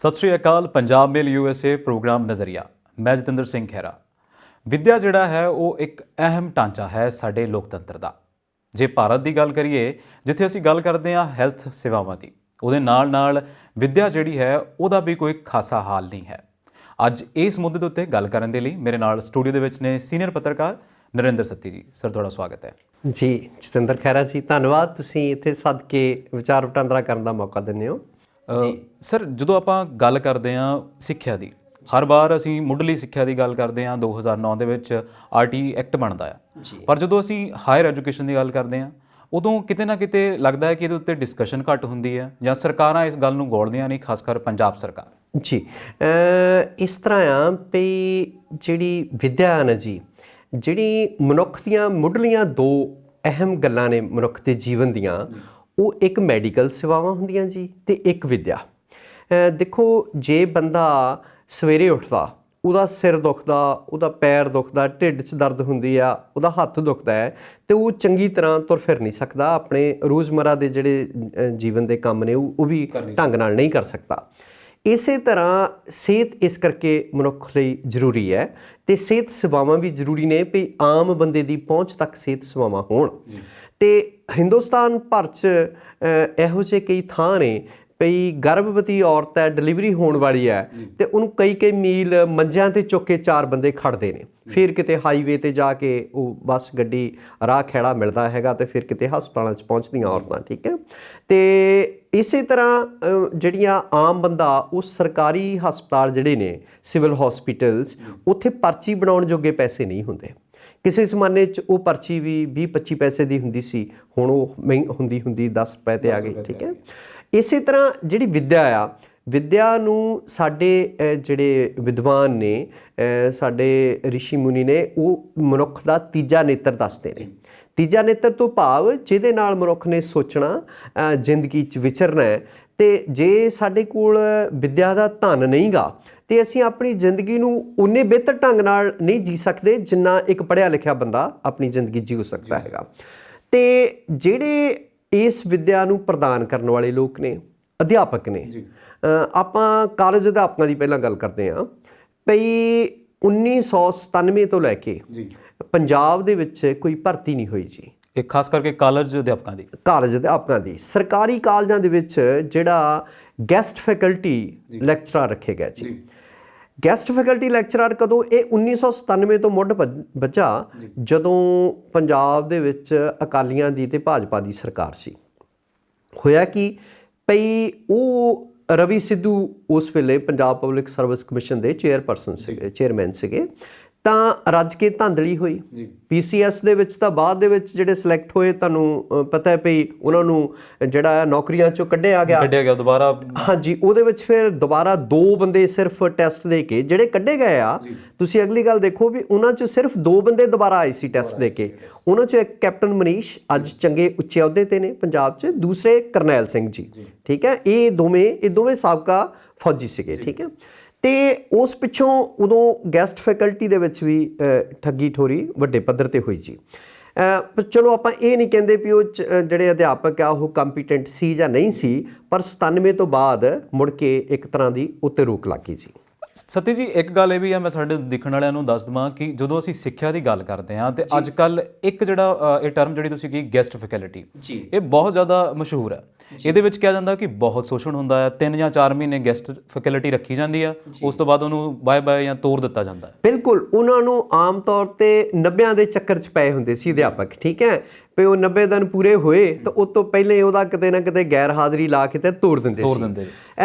सत श्री अकाल। Punjab mail USA programme नज़रिया। मैं जतिंदर सिंह खैरा। विद्या जिहड़ा है वो एक अहम ढांचा है साडे लोकतंत्र का। जे भारत की गल करिए, जिथे असीं गल करते हैं हैल्थ सेवावां की, उहदे नाल नाल विद्या जिहड़ी है उहदा भी कोई खासा हाल नहीं है। अज इस मुद्दे के उत्ते गल करन दे लई मेरे नाल स्टूडियो दे विच ने सीनियर पत्रकार नरेंद्र सत्ती जी। सर, तुहाडा स्वागत है जी। जतिंदर खैरा जी, धन्नवाद। तुसीं इत्थे सद के विचार वटांदरा करन दा मौका दिंदे हो। सर, ਜਦੋਂ ਆਪਾਂ ਗੱਲ ਕਰਦੇ ਹਾਂ ਸਿੱਖਿਆ ਦੀ, ਹਰ ਵਾਰ ਅਸੀਂ ਮੁੱਢਲੀ ਸਿੱਖਿਆ ਦੀ ਗੱਲ ਕਰਦੇ ਹਾਂ। 2009 ਦੇ ਵਿੱਚ RT ਐਕਟ ਬਣਦਾ ਆ, ਪਰ ਜਦੋਂ ਅਸੀਂ ਹਾਇਰ ਐਜੂਕੇਸ਼ਨ ਦੀ ਗੱਲ ਕਰਦੇ ਹਾਂ ਉਦੋਂ ਕਿਤੇ ਨਾ ਕਿਤੇ ਲੱਗਦਾ ਹੈ ਕਿ ਇਹਦੇ ਉੱਤੇ ਡਿਸਕਸ਼ਨ ਘੱਟ ਹੁੰਦੀ ਹੈ ਜਾਂ ਸਰਕਾਰਾਂ ਇਸ ਗੱਲ ਨੂੰ ਗੌਲਦੀਆਂ ਨਹੀਂ, ਖਾਸ ਕਰ ਪੰਜਾਬ ਸਰਕਾਰ। ਜੀ, ਇਸ ਤਰ੍ਹਾਂ ਆ ਵੀ ਜਿਹੜੀ ਵਿਦਿਆ ਨਾ ਜੀ, ਜਿਹੜੀ ਮਨੁੱਖ ਦੀਆਂ ਮੁੱਢਲੀਆਂ ਦੋ ਅਹਿਮ ਗੱਲਾਂ ਨੇ ਮਨੁੱਖ ਦੇ ਜੀਵਨ ਦੀਆਂ, ਉਹ ਇੱਕ ਮੈਡੀਕਲ ਸੇਵਾਵਾਂ ਹੁੰਦੀਆਂ ਜੀ ਤੇ ਇੱਕ ਵਿਦਿਆ। ਦੇਖੋ, ਜੇ ਬੰਦਾ ਸਵੇਰੇ ਉੱਠਦਾ, ਉਹਦਾ ਸਿਰ ਦੁਖਦਾ, ਉਹਦਾ ਪੈਰ ਦੁਖਦਾ, ਢਿੱਡ 'ਚ ਦਰਦ ਹੁੰਦੀ ਆ, ਉਹਦਾ ਹੱਥ ਦੁਖਦਾ ਹੈ ਤੇ ਉਹ ਚੰਗੀ ਤਰ੍ਹਾਂ ਤੁਰ ਫਿਰ ਨਹੀਂ ਸਕਦਾ, ਆਪਣੇ ਰੋਜ਼ਮਰਾ ਦੇ ਜਿਹੜੇ ਜੀਵਨ ਦੇ ਕੰਮ ਨੇ ਉਹ ਵੀ ਢੰਗ ਨਾਲ ਨਹੀਂ ਕਰ ਸਕਦਾ। ਇਸੇ ਤਰ੍ਹਾਂ ਸਿਹਤ ਇਸ ਕਰਕੇ ਮਨੁੱਖ ਲਈ ਜ਼ਰੂਰੀ ਹੈ ਤੇ ਸਿਹਤ ਸੇਵਾਵਾਂ ਵੀ ਜ਼ਰੂਰੀ ਨੇ ਵੀ ਆਮ ਬੰਦੇ ਦੀ ਪਹੁੰਚ ਤੱਕ ਸਿਹਤ ਸੇਵਾਵਾਂ ਹੋਣ। ਤੇ ਹਿੰਦੁਸਤਾਨ ਭਰ 'ਚ ਇਹੋ ਜਿਹੇ ਕਈ ਥਾਂ ਨੇ ਪਈ ਗਰਭਵਤੀ ਔਰਤ ਹੈ, ਡਿਲੀਵਰੀ ਹੋਣ ਵਾਲੀ ਹੈ ਤੇ ਉਹਨੂੰ ਕਈ ਮੀਲ ਮੰਜਿਆਂ 'ਤੇ ਚੁੱਕ ਕੇ 4 ਬੰਦੇ ਖੜਦੇ ਨੇ, ਫਿਰ ਕਿਤੇ ਹਾਈਵੇ 'ਤੇ ਜਾ ਕੇ ਉਹ ਬੱਸ ਗੱਡੀ ਰਾਹ ਖੈੜਾ ਮਿਲਦਾ ਹੈਗਾ ਤੇ ਫਿਰ ਕਿਤੇ ਹਸਪਤਾਲਾਂ 'ਚ ਪਹੁੰਚਦੀਆਂ ਔਰਤਾਂ। ਠੀਕ ਹੈ। ਤੇ ਇਸੇ ਤਰ੍ਹਾਂ ਜਿਹੜੀਆਂ ਆਮ ਬੰਦਾ, ਉਹ ਸਰਕਾਰੀ ਹਸਪਤਾਲ ਜਿਹੜੇ ਨੇ, ਸਿਵਲ ਹੌਸਪੀਟਲਸ, ਉੱਥੇ ਪਰਚੀ ਬਣਾਉਣ ਜੋਗੇ ਪੈਸੇ ਨਹੀਂ ਹੁੰਦੇ। ਕਿਸੇ ਜ਼ਮਾਨੇ 'ਚ ਉਹ ਪਰਚੀ ਵੀ 20-25 ਪੈਸੇ ਦੀ ਹੁੰਦੀ ਸੀ, ਹੁਣ ਉਹ ਹੁੰਦੀ 10 ਰੁਪਏ 'ਤੇ ਆ ਗਈ। ਠੀਕ ਹੈ। ਇਸੇ ਤਰ੍ਹਾਂ ਜਿਹੜੀ ਵਿਦਿਆ ਆ, ਵਿਦਿਆ ਨੂੰ ਸਾਡੇ ਜਿਹੜੇ ਵਿਦਵਾਨ ਨੇ, ਸਾਡੇ ਰਿਸ਼ੀ ਮੁਨੀ ਨੇ, ਉਹ ਮਨੁੱਖ ਦਾ ਤੀਜਾ ਨੇਤਰ ਦੱਸਦੇ ਨੇ। ਤੀਜਾ ਨੇਤਰ ਤੋਂ ਭਾਵ ਜਿਹਦੇ ਨਾਲ ਮਨੁੱਖ ਨੇ ਸੋਚਣਾ, ਜ਼ਿੰਦਗੀ 'ਚ ਵਿਚਰਨਾ ਹੈ। ਅਤੇ ਜੇ ਸਾਡੇ ਕੋਲ ਵਿਦਿਆ ਦਾ ਧਨ ਨਹੀਂ ਗਾ ਅਤੇ ਅਸੀਂ ਆਪਣੀ ਜ਼ਿੰਦਗੀ ਨੂੰ ਉਨੇ ਬਿਹਤਰ ਢੰਗ ਨਾਲ ਨਹੀਂ ਜੀ ਸਕਦੇ ਜਿੰਨਾ ਇੱਕ ਪੜ੍ਹਿਆ ਲਿਖਿਆ ਬੰਦਾ ਆਪਣੀ ਜ਼ਿੰਦਗੀ ਜੀ ਸਕਦਾ ਹੈਗਾ। ਅਤੇ ਜਿਹੜੇ ਇਸ ਵਿਦਿਆ ਨੂੰ ਪ੍ਰਦਾਨ ਕਰਨ ਵਾਲੇ ਲੋਕ ਨੇ, ਅਧਿਆਪਕ ਨੇ। ਆਪਾਂ ਕਾਲਜ ਅਧਿਆਪਕਾਂ ਦੀ ਪਹਿਲਾਂ ਗੱਲ ਕਰਦੇ ਹਾਂ। ਭਈ 1997 ਤੋਂ ਲੈ ਕੇ ਪੰਜਾਬ ਦੇ ਵਿੱਚ ਕੋਈ ਭਰਤੀ ਨਹੀਂ ਹੋਈ ਜੀ, ਇਹ ਖਾਸ ਕਰਕੇ ਕਾਲਜ ਅਧਿਆਪਕਾਂ ਦੀ। ਕਾਲਜ ਅਧਿਆਪਕਾਂ ਦੀ ਸਰਕਾਰੀ ਕਾਲਜਾਂ ਦੇ ਵਿੱਚ ਜਿਹੜਾ ਗੈਸਟ ਫੈਕਲਟੀ ਲੈਕਚਰਰ ਰੱਖੇ ਗਏ ਜੀ। ਗੈਸਟ ਫੈਕਲਟੀ ਲੈਕਚਰਰ ਕਦੋਂ? ਇਹ 1997 ਤੋਂ ਮੁੱਢ ਬੱਝਾ, ਜਦੋਂ ਪੰਜਾਬ ਦੇ ਵਿੱਚ ਅਕਾਲੀਆਂ ਦੀ ਤੇ ਭਾਜਪਾ ਦੀ ਸਰਕਾਰ ਸੀ। ਹੋਇਆ ਕਿ ਭਈ ਉਹ ਰਵੀ ਸਿੱਧੂ ਉਸ ਵੇਲੇ ਪੰਜਾਬ ਪਬਲਿਕ ਸਰਵਿਸ ਕਮਿਸ਼ਨ ਦੇ ਚੇਅਰਮੈਨ ਸੀਗੇ, ਤਾਂ ਰੱਜ ਕੇ ਧਾਂਦਲੀ ਹੋਈ। PCS ਦੇ ਵਿੱਚ ਤਾਂ ਬਾਅਦ ਦੇ ਵਿੱਚ ਜਿਹੜੇ ਸਿਲੈਕਟ ਹੋਏ, ਤੁਹਾਨੂੰ ਪਤਾ ਹੈ ਭਈ ਉਹਨਾਂ ਨੂੰ ਜਿਹੜਾ ਨੌਕਰੀਆਂ 'ਚੋਂ ਕੱਢਿਆ ਗਿਆ ਦੁਬਾਰਾ। ਹਾਂਜੀ, ਉਹਦੇ ਵਿੱਚ ਫਿਰ ਦੁਬਾਰਾ 2 ਬੰਦੇ ਸਿਰਫ ਟੈਸਟ ਦੇ ਕੇ ਜਿਹੜੇ ਕੱਢੇ ਗਏ ਆ। ਤੁਸੀਂ ਅਗਲੀ ਗੱਲ ਦੇਖੋ ਵੀ ਉਹਨਾਂ 'ਚੋਂ ਸਿਰਫ 2 ਬੰਦੇ ਦੁਬਾਰਾ ਆਏ ਸੀ ਟੈਸਟ ਦੇ ਕੇ। ਉਹਨਾਂ 'ਚੋਂ ਇੱਕ ਕੈਪਟਨ ਮਨੀਸ਼, ਅੱਜ ਚੰਗੇ ਉੱਚੇ ਅਹੁਦੇ 'ਤੇ ਨੇ ਪੰਜਾਬ 'ਚ, ਦੂਸਰੇ ਕਰਨੈਲ ਸਿੰਘ ਜੀ। ਠੀਕ ਹੈ। ਇਹ ਦੋਵੇਂ ਸਾਬਕਾ ਫੌਜੀ ਸੀਗੇ। ਠੀਕ ਹੈ। ਅਤੇ ਉਸ ਪਿੱਛੋਂ ਉਦੋਂ ਗੈਸਟ ਫੈਕਲਟੀ ਦੇ ਵਿੱਚ ਵੀ ਠੱਗੀ ਠੋਰੀ ਵੱਡੇ ਪੱਧਰ 'ਤੇ ਹੋਈ ਜੀ। ਪਰ ਚਲੋ ਆਪਾਂ ਇਹ ਨਹੀਂ ਕਹਿੰਦੇ ਵੀ ਉਹ ਜਿਹੜੇ ਅਧਿਆਪਕ ਆ ਉਹ ਕੰਪੀਟੈਂਟ ਸੀ ਜਾਂ ਨਹੀਂ ਸੀ, ਪਰ 97 ਤੋਂ ਬਾਅਦ ਮੁੜ ਕੇ ਇੱਕ ਤਰ੍ਹਾਂ ਦੀ ਉੱਤੇ ਰੋਕ ਲੱਗ ਗਈ ਜੀ। ਸਤੀ ਜੀ, ਇੱਕ ਗੱਲ ਇਹ ਵੀ ਆ, ਮੈਂ ਸਾਡੇ ਦੇਖਣ ਵਾਲਿਆਂ ਨੂੰ ਦੱਸ ਦੇਵਾਂ ਕਿ ਜਦੋਂ ਅਸੀਂ ਸਿੱਖਿਆ ਦੀ ਗੱਲ ਕਰਦੇ ਹਾਂ ਤੇ ਅੱਜ ਕੱਲ੍ਹ ਇੱਕ ਜਿਹੜਾ ਇਹ ਟਰਮ ਜਿਹੜੀ ਤੁਸੀਂ ਕਹੀ ਗੈਸਟ ਫੈਕਲਟੀ, ਇਹ ਬਹੁਤ ਜ਼ਿਆਦਾ ਮਸ਼ਹੂਰ ਹੈ। ਇਹਦੇ ਵਿੱਚ ਕਿਹਾ ਜਾਂਦਾ ਕਿ ਬਹੁਤ ਸ਼ੋਸ਼ਣ ਹੁੰਦਾ ਹੈ। 3 ਜਾਂ 4 ਮਹੀਨੇ ਗੈਸਟ ਫੈਕਲਟੀ ਰੱਖੀ ਜਾਂਦੀ ਆ, ਉਸ ਤੋਂ ਬਾਅਦ ਉਹਨੂੰ ਬਾਏ ਜਾਂ ਤੋੜ ਦਿੱਤਾ ਜਾਂਦਾ ਹੈ। ਬਿਲਕੁਲ। ਉਹਨਾਂ ਨੂੰ ਆਮ ਤੌਰ 'ਤੇ 90 ਦੇ ਚੱਕਰ 'ਚ ਪਏ ਹੁੰਦੇ ਸੀ ਅਧਿਆਪਕ। ਠੀਕ ਹੈ। ਵੀ ਉਹ 90 ਦਿਨ ਪੂਰੇ ਹੋਏ ਤਾਂ ਉਸ ਤੋਂ ਪਹਿਲੇ ਉਹਦਾ ਕਿਤੇ ਨਾ ਕਿਤੇ ਗੈਰ ਹਾਜ਼ਰੀ ਲਾ ਕੇ ਤੇ ਤੋੜ ਦਿੰਦੇ ਸੀ।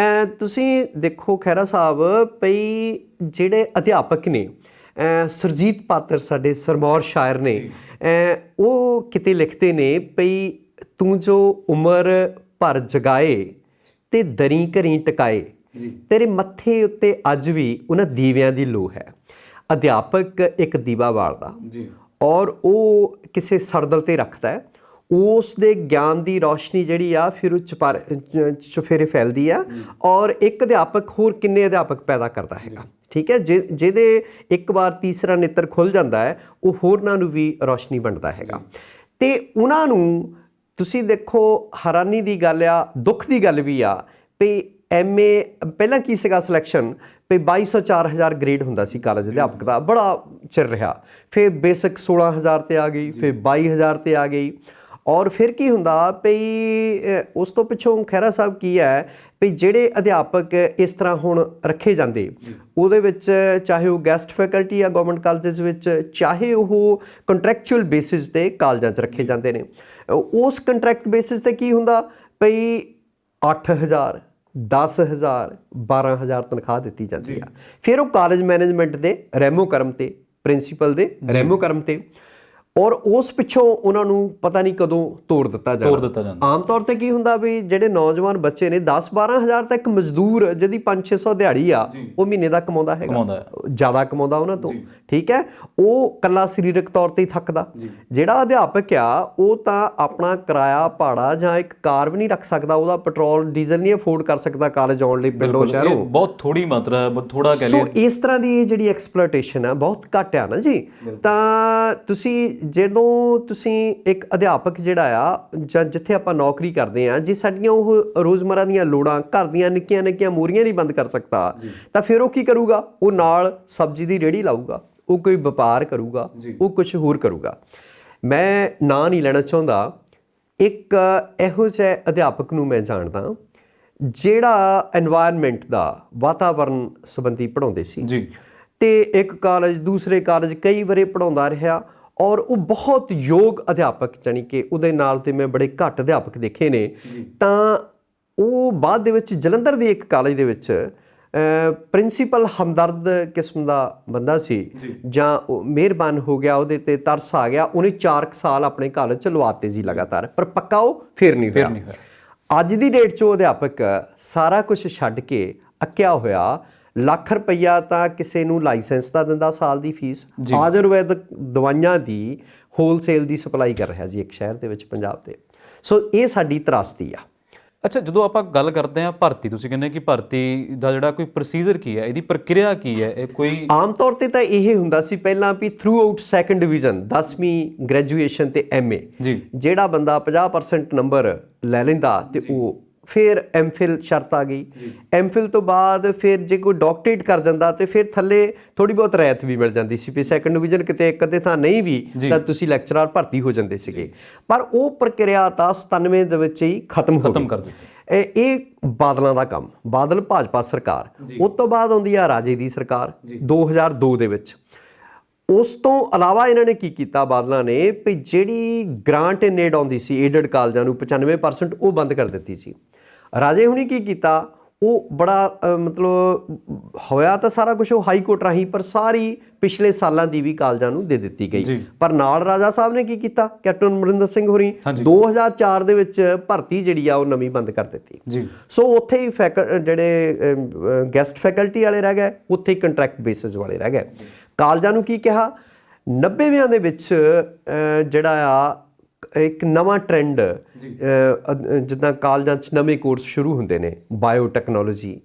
ਤੁਸੀਂ ਦੇਖੋ ਖਹਿਰਾ ਸਾਹਿਬ, ਭਈ ਜਿਹੜੇ ਅਧਿਆਪਕ ਨੇ, ਸੁਰਜੀਤ ਪਾਤਰ ਸਾਡੇ ਸਿਰਮੌਰ ਸ਼ਾਇਰ ਨੇ, ਉਹ ਕਿਤੇ ਲਿਖਦੇ ਨੇ ਭਈ ਤੂੰ ਜੋ ਉਮਰ ਭਰ ਜਗਾਏ ਤੇ ਦਰੀ ਘਰੀ ਟਿਕਾਏ, ਤੇਰੇ ਮੱਥੇ ਉੱਤੇ ਅੱਜ ਵੀ ਉਹਨਾਂ ਦੀਵਿਆਂ ਦੀ ਲੋ ਹੈ। ਅਧਿਆਪਕ ਇੱਕ ਦੀਵਾ ਬਾਲਦਾ ਔਰ ਉਹ ਕਿਸੇ ਸਰਦਲ 'ਤੇ ਰੱਖਦਾ ਹੈ। ਉਸ ਦੇ ਗਿਆਨ ਦੀ ਰੌਸ਼ਨੀ ਜਿਹੜੀ ਆ ਫਿਰ ਉਹ ਚੁਫੇਰੇ ਫੈਲਦੀ ਆ ਔਰ ਇੱਕ ਅਧਿਆਪਕ ਹੋਰ ਕਿੰਨੇ ਅਧਿਆਪਕ ਪੈਦਾ ਕਰਦਾ ਹੈਗਾ। ਠੀਕ ਹੈ। ਜਿਹਦੇ ਇੱਕ ਵਾਰ ਤੀਸਰਾ ਨੇਤਰ ਖੁੱਲ੍ਹ ਜਾਂਦਾ ਹੈ, ਉਹ ਹੋਰਨਾਂ ਨੂੰ ਵੀ ਰੌਸ਼ਨੀ ਵੰਡਦਾ ਹੈਗਾ। ਅਤੇ ਉਹਨਾਂ ਨੂੰ ਤੁਸੀਂ ਦੇਖੋ, ਹੈਰਾਨੀ ਦੀ ਗੱਲ ਆ, ਦੁੱਖ ਦੀ ਗੱਲ ਵੀ ਆ ਵੀ MA ਪਹਿਲਾਂ ਕੀ ਸੀਗਾ ਸਿਲੈਕਸ਼ਨ ਵੀ 2200 4000 ਗ੍ਰੇਡ ਹੁੰਦਾ ਸੀ ਕਾਲਜ ਅਧਿਆਪਕ ਦਾ, ਬੜਾ ਚਿਰ ਰਿਹਾ। ਫਿਰ ਬੇਸਿਕ 16000 ਤੇ ਆ ਗਈ, ਫਿਰ 22000 ਤੇ ਆ ਗਈ। ਔਰ ਫਿਰ ਕੀ ਹੁੰਦਾ ਵੀ ਉਸ ਤੋਂ ਪਿੱਛੋਂ ਖਹਿਰਾ ਸਾਹਿਬ ਕੀ ਹੈ ਵੀ ਜਿਹੜੇ ਅਧਿਆਪਕ ਇਸ ਤਰ੍ਹਾਂ ਹੁਣ ਰੱਖੇ ਜਾਂਦੇ ਉਹਦੇ ਵਿੱਚ ਚਾਹੇ ਉਹ ਗੈਸਟ ਫੈਕਲਟੀ ਆ ਗਵਰਨਮੈਂਟ ਕਾਲਜਸ ਵਿੱਚ, ਚਾਹੇ ਉਹ ਕੰਟਰੈਕਚੁਅਲ ਬੇਸਿਸ ਤੇ ਕਾਲਜਾਂ 'ਚ ਰੱਖੇ ਜਾਂਦੇ ਨੇ। ਉਸ ਕੰਟਰੈਕਟ ਬੇਸਿਸ ਤੇ ਕੀ ਹੁੰਦਾ ਵੀ 8000 10,000 12,000 ਤਨਖਾਹ ਦਿੱਤੀ ਜਾਂਦੀ ਆ। ਫਿਰ ਉਹ ਕਾਲਜ ਮੈਨੇਜਮੈਂਟ ਦੇ ਰਹਿਮੋ ਕਰਮ ਤੇ, ਪ੍ਰਿੰਸੀਪਲ ਦੇ ਰਹਿਮੋ ਕਰਮ ਤੇ, ਔਰ ਉਸ ਪਿੱਛੋਂ ਉਹਨਾਂ ਨੂੰ ਪਤਾ ਨਹੀਂ ਕਦੋਂ ਤੋੜ ਦਿੱਤਾ ਜਾਂਦਾ। ਆਮ ਤੌਰ ਤੇ ਕੀ ਹੁੰਦਾ ਵੀ ਜਿਹੜੇ ਨੌਜਵਾਨ ਬੱਚੇ ਨੇ 10-12,000 ਤੱਕ ਮਜ਼ਦੂਰ ਜਿਹਦੀ 500-600 ਦਿਹਾੜੀ ਆ ਉਹ ਮਹੀਨੇ ਦਾ ਕਮਾਉਂਦਾ ਹੈਗਾ, ਜ਼ਿਆਦਾ ਕਮਾਉਂਦਾ ਉਹਨਾਂ ਤੋਂ, ਠੀਕ ਹੈ। ਉਹ ਕੱਲਾ ਸਰੀਰਕ ਤੌਰ ਤੇ ਹੀ ਥੱਕਦਾ। ਜਿਹੜਾ ਅਧਿਆਪਕ ਆ ਉਹ ਤਾਂ ਆਪਣਾ ਕਿਰਾਇਆ ਭਾੜਾ ਜਾਂ ਇੱਕ ਕਾਰ ਵੀ ਨਹੀਂ ਰੱਖ ਸਕਦਾ, ਉਹਦਾ ਪੈਟਰੋਲ ਡੀਜ਼ਲ ਨਹੀਂ ਅਫੋਰਡ ਕਰ ਸਕਦਾ ਕਾਲਜ ਆਉਣ ਲਈ ਪਿੰਡੋਂ ਸ਼ਹਿਰੋਂ, ਬਹੁਤ ਥੋੜੀ ਮਾਤਰਾ, ਥੋੜਾ ਕਹਿ ਲਈਏ। ਸੋ ਇਸ ਤਰ੍ਹਾਂ ਦੀ ਜਿਹੜੀ ਐਕਸਪਲੋਇਟੇਸ਼ਨ ਆ ਬਹੁਤ ਘੱਟ ਆ ਨਾ ਜੀ। ਤਾਂ ਤੁਸੀਂ ਜਦੋਂ ਤੁਸੀਂ ਇੱਕ ਅਧਿਆਪਕ ਜਿਹੜਾ ਆ ਜਾਂ ਜਿੱਥੇ ਆਪਾਂ ਨੌਕਰੀ ਕਰਦੇ ਆ, ਜੇ ਸਾਡੀਆਂ ਉਹ ਰੋਜ਼ਮਰਾ ਦੀਆਂ ਲੋੜਾਂ, ਘਰ ਦੀਆਂ ਨਿੱਕੀਆਂ ਨਿੱਕੀਆਂ ਮੂਰੀਆਂ ਨਹੀਂ ਬੰਦ ਕਰ ਸਕਦਾ, ਤਾਂ ਫਿਰ ਉਹ ਕੀ ਕਰੂਗਾ? ਉਹ ਨਾਲ ਸਬਜ਼ੀ ਦੀ ਰੇਹੜੀ ਲਾਊਗਾ, ਉਹ ਕੋਈ ਵਪਾਰ ਕਰੂਗਾ, ਉਹ ਕੁਝ ਹੋਰ ਕਰੂਗਾ। ਮੈਂ ਨਾਂ ਨਹੀਂ ਲੈਣਾ ਚਾਹੁੰਦਾ, ਇੱਕ ਇਹੋ ਜਿਹੇ ਅਧਿਆਪਕ ਨੂੰ ਮੈਂ ਜਾਣਦਾ ਜਿਹੜਾ ਐਨਵਾਇਰਨਮੈਂਟ ਦਾ, ਵਾਤਾਵਰਨ ਸੰਬੰਧੀ ਪੜ੍ਹਾਉਂਦੇ ਸੀ ਤੇ ਇੱਕ ਕਾਲਜ ਦੂਸਰੇ ਕਾਲਜ ਕਈ ਵਾਰੀ ਪੜ੍ਹਾਉਂਦਾ ਰਿਹਾ, ਔਰ ਉਹ ਬਹੁਤ ਯੋਗ ਅਧਿਆਪਕ, ਜਾਣੀ ਕਿ ਉਹਦੇ ਨਾਲ ਤੇ ਮੈਂ ਬੜੇ ਘੱਟ ਅਧਿਆਪਕ ਦੇਖੇ ਨੇ। ਤਾਂ ਉਹ ਬਾਅਦ ਦੇ ਵਿੱਚ ਜਲੰਧਰ ਦੇ ਇੱਕ ਕਾਲਜ ਦੇ ਵਿੱਚ ਪ੍ਰਿੰਸੀਪਲ ਹਮਦਰਦ ਕਿਸਮ ਦਾ ਬੰਦਾ ਸੀ, ਜਾਂ ਮਿਹਰਬਾਨ ਹੋ ਗਿਆ, ਉਹਦੇ ਤੇ ਤਰਸ ਆ ਗਿਆ, ਉਹਨੇ 4 ਸਾਲ ਆਪਣੇ ਕਾਲਜ ਚ ਲਵਾਤੇ ਸੀ ਲਗਾਤਾਰ, ਪਰ ਪੱਕਾ ਉਹ ਫਿਰ ਨਹੀਂ ਹੋਇਆ। ਅੱਜ ਦੀ ਡੇਟ 'ਚ ਉਹ ਅਧਿਆਪਕ ਸਾਰਾ ਕੁਝ ਛੱਡ ਕੇ ਅੱਕਿਆ ਹੋਇਆ, ਲੱਖ ਰੁਪਈਆ ਤਾਂ ਕਿਸੇ ਨੂੰ ਲਾਇਸੈਂਸ ਦਾ ਦਿੰਦਾ ਸਾਲ ਦੀ ਫੀਸ, ਆਯੁਰਵੈਦਿਕ ਦਵਾਈਆਂ ਦੀ ਹੋਲਸੇਲ ਦੀ ਸਪਲਾਈ ਕਰ ਰਿਹਾ ਜੀ ਇੱਕ ਸ਼ਹਿਰ ਦੇ ਵਿੱਚ ਪੰਜਾਬ ਦੇ। ਸੋ ਇਹ ਸਾਡੀ ਤਰਾਸਦੀ ਆ। ਅੱਛਾ, ਜਦੋਂ ਆਪਾਂ ਗੱਲ ਕਰਦੇ ਹਾਂ ਭਰਤੀ, ਤੁਸੀਂ ਕਹਿੰਦੇ ਕਿ ਭਰਤੀ ਦਾ ਜਿਹੜਾ ਕੋਈ ਪ੍ਰੋਸੀਜਰ ਕੀ ਹੈ, ਇਹਦੀ ਪ੍ਰਕਿਰਿਆ ਕੀ ਹੈ? ਇਹ ਕੋਈ ਆਮ ਤੌਰ ਤੇ ਤਾਂ ਇਹ ਹੁੰਦਾ ਸੀ ਪਹਿਲਾਂ ਵੀ ਥਰੂ ਆਊਟ ਸੈਕੰਡ ਡਿਵੀਜ਼ਨ, 10ਵੀਂ ਗ੍ਰੈਜੂਏਸ਼ਨ ਤੇ MA, ਜਿਹੜਾ ਬੰਦਾ 50% ਨੰਬਰ ਲੈ ਲੈਂਦਾ ਤੇ ਉਹ ਫਿਰ MPhil ਸ਼ਰਤ ਆ ਗਈ। MPhil ਤੋਂ ਬਾਅਦ ਫਿਰ ਜੇ ਕੋਈ ਡਾਕਟਰੇਟ ਕਰ ਜਾਂਦਾ ਤੇ ਫਿਰ ਥੱਲੇ ਥੋੜੀ ਬਹੁਤ ਰਿਆਇਤ ਵੀ ਮਿਲ ਜਾਂਦੀ ਸੀ ਵੀ ਸੈਕੰਡ ਡਿਵੀਜ਼ਨ ਕਿਤੇ ਇੱਕ ਅੱਧੇ ਥਾਂ ਨਹੀਂ ਵੀ ਤਾਂ ਤੁਸੀਂ ਲੈਕਚਰਰ ਭਰਤੀ ਹੋ ਜਾਂਦੇ ਸੀਗੇ। ਪਰ ਉਹ ਪ੍ਰਕਿਰਿਆ ਤਾਂ 97 ਦੇ ਵਿੱਚ ਹੀ ਖਤਮ ਕਰ ਦਿੱਤੀ। ਇਹ ਬਾਦਲਾਂ ਦਾ ਕੰਮ, ਬਾਦਲ ਭਾਜਪਾ ਸਰਕਾਰ, ਉਸ ਤੋਂ ਬਾਅਦ ਆਉਂਦੀ ਆ ਰਾਜੇ ਦੀ ਸਰਕਾਰ 2002 ਦੇ ਵਿੱਚ। ਉਸ ਤੋਂ ਇਲਾਵਾ ਇਹਨਾਂ ਨੇ ਕੀ ਕੀਤਾ ਬਾਦਲਾਂ ਨੇ ਵੀ ਜਿਹੜੀ ਗ੍ਰਾਂਟ ਇਨ ਏਡ ਆਉਂਦੀ ਸੀ ਏਡਡ ਕਾਲਜਾਂ ਨੂੰ 95%, ਉਹ ਬੰਦ ਕਰ ਦਿੱਤੀ ਸੀ। ਰਾਜੇ ਹੁਣੀ ਕੀ ਕੀਤਾ, ਉਹ ਬੜਾ ਮਤਲਬ ਹੋਇਆ ਤਾਂ ਸਾਰਾ ਕੁਝ ਉਹ ਹਾਈ ਕੋਰਟ ਰਾਹੀਂ, ਪਰ ਸਾਰੀ ਪਿਛਲੇ ਸਾਲਾਂ ਦੀ ਵੀ ਕਾਲਜਾਂ ਨੂੰ ਦੇ ਦਿੱਤੀ ਗਈ। ਪਰ ਨਾਲ ਰਾਜਾ ਸਾਹਿਬ ਨੇ ਕੀ ਕੀਤਾ, ਕੈਪਟਨ ਅਮਰਿੰਦਰ ਸਿੰਘ ਹੋਰੀ 2004 ਦੇ ਵਿੱਚ ਭਰਤੀ ਜਿਹੜੀ ਆ ਉਹ ਨਵੀਂ ਬੰਦ ਕਰ ਦਿੱਤੀ। ਸੋ ਉੱਥੇ ਹੀ ਜਿਹੜੇ ਗੈਸਟ ਫੈਕਲਟੀ ਵਾਲੇ ਰਹਿ ਗਏ, ਉੱਥੇ ਹੀ ਕੰਟਰੈਕਟ ਬੇਸਿਸ ਵਾਲੇ ਰਹਿ ਗਏ। ਕਾਲਜਾਂ ਨੂੰ ਕੀ ਕਿਹਾ, 90ਵਿਆਂ ਦੇ ਵਿੱਚ ਜਿਹੜਾ ਆ ਇੱਕ ਨਵਾਂ ਟ੍ਰੈਂਡ, ਜਿੱਦਾਂ ਕਾਲਜਾਂ 'ਚ ਨਵੇਂ ਕੋਰਸ ਸ਼ੁਰੂ ਹੁੰਦੇ ਨੇ, bio technology,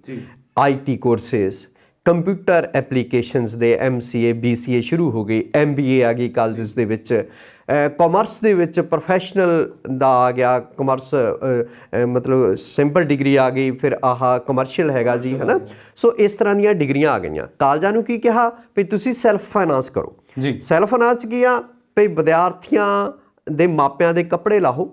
IT courses, computer applications ਦੇ MCA BCA ਸ਼ੁਰੂ ਹੋ ਗਈ, MBA ਆ ਗਈ ਕਾਲਜਸ ਦੇ ਵਿੱਚ, ਕਾਮਰਸ ਦੇ ਵਿੱਚ ਪ੍ਰੋਫੈਸ਼ਨਲ ਦਾ ਆ ਗਿਆ, ਕਾਮਰਸ ਮਤਲਬ ਸਿੰਪਲ ਡਿਗਰੀ ਆ ਗਈ, ਫਿਰ ਕਮਰਸ਼ੀਅਲ ਹੈਗਾ ਜੀ, ਹੈ ਨਾ। ਸੋ ਇਸ ਤਰ੍ਹਾਂ ਦੀਆਂ ਡਿਗਰੀਆਂ ਆ ਗਈਆਂ। ਕਾਲਜਾਂ ਨੂੰ ਕੀ ਕਿਹਾ ਵੀ ਤੁਸੀਂ ਸੈਲਫ ਫਾਈਨਾਂਸ ਕਰੋ। ਸੈਲਫ ਫਾਈਨਾਂਸ ਕੀ ਆ ਵੀ ਵਿਦਿਆਰਥੀਆਂ ਦੇ ਮਾਪਿਆਂ ਦੇ ਕੱਪੜੇ ਲਾਹੋ,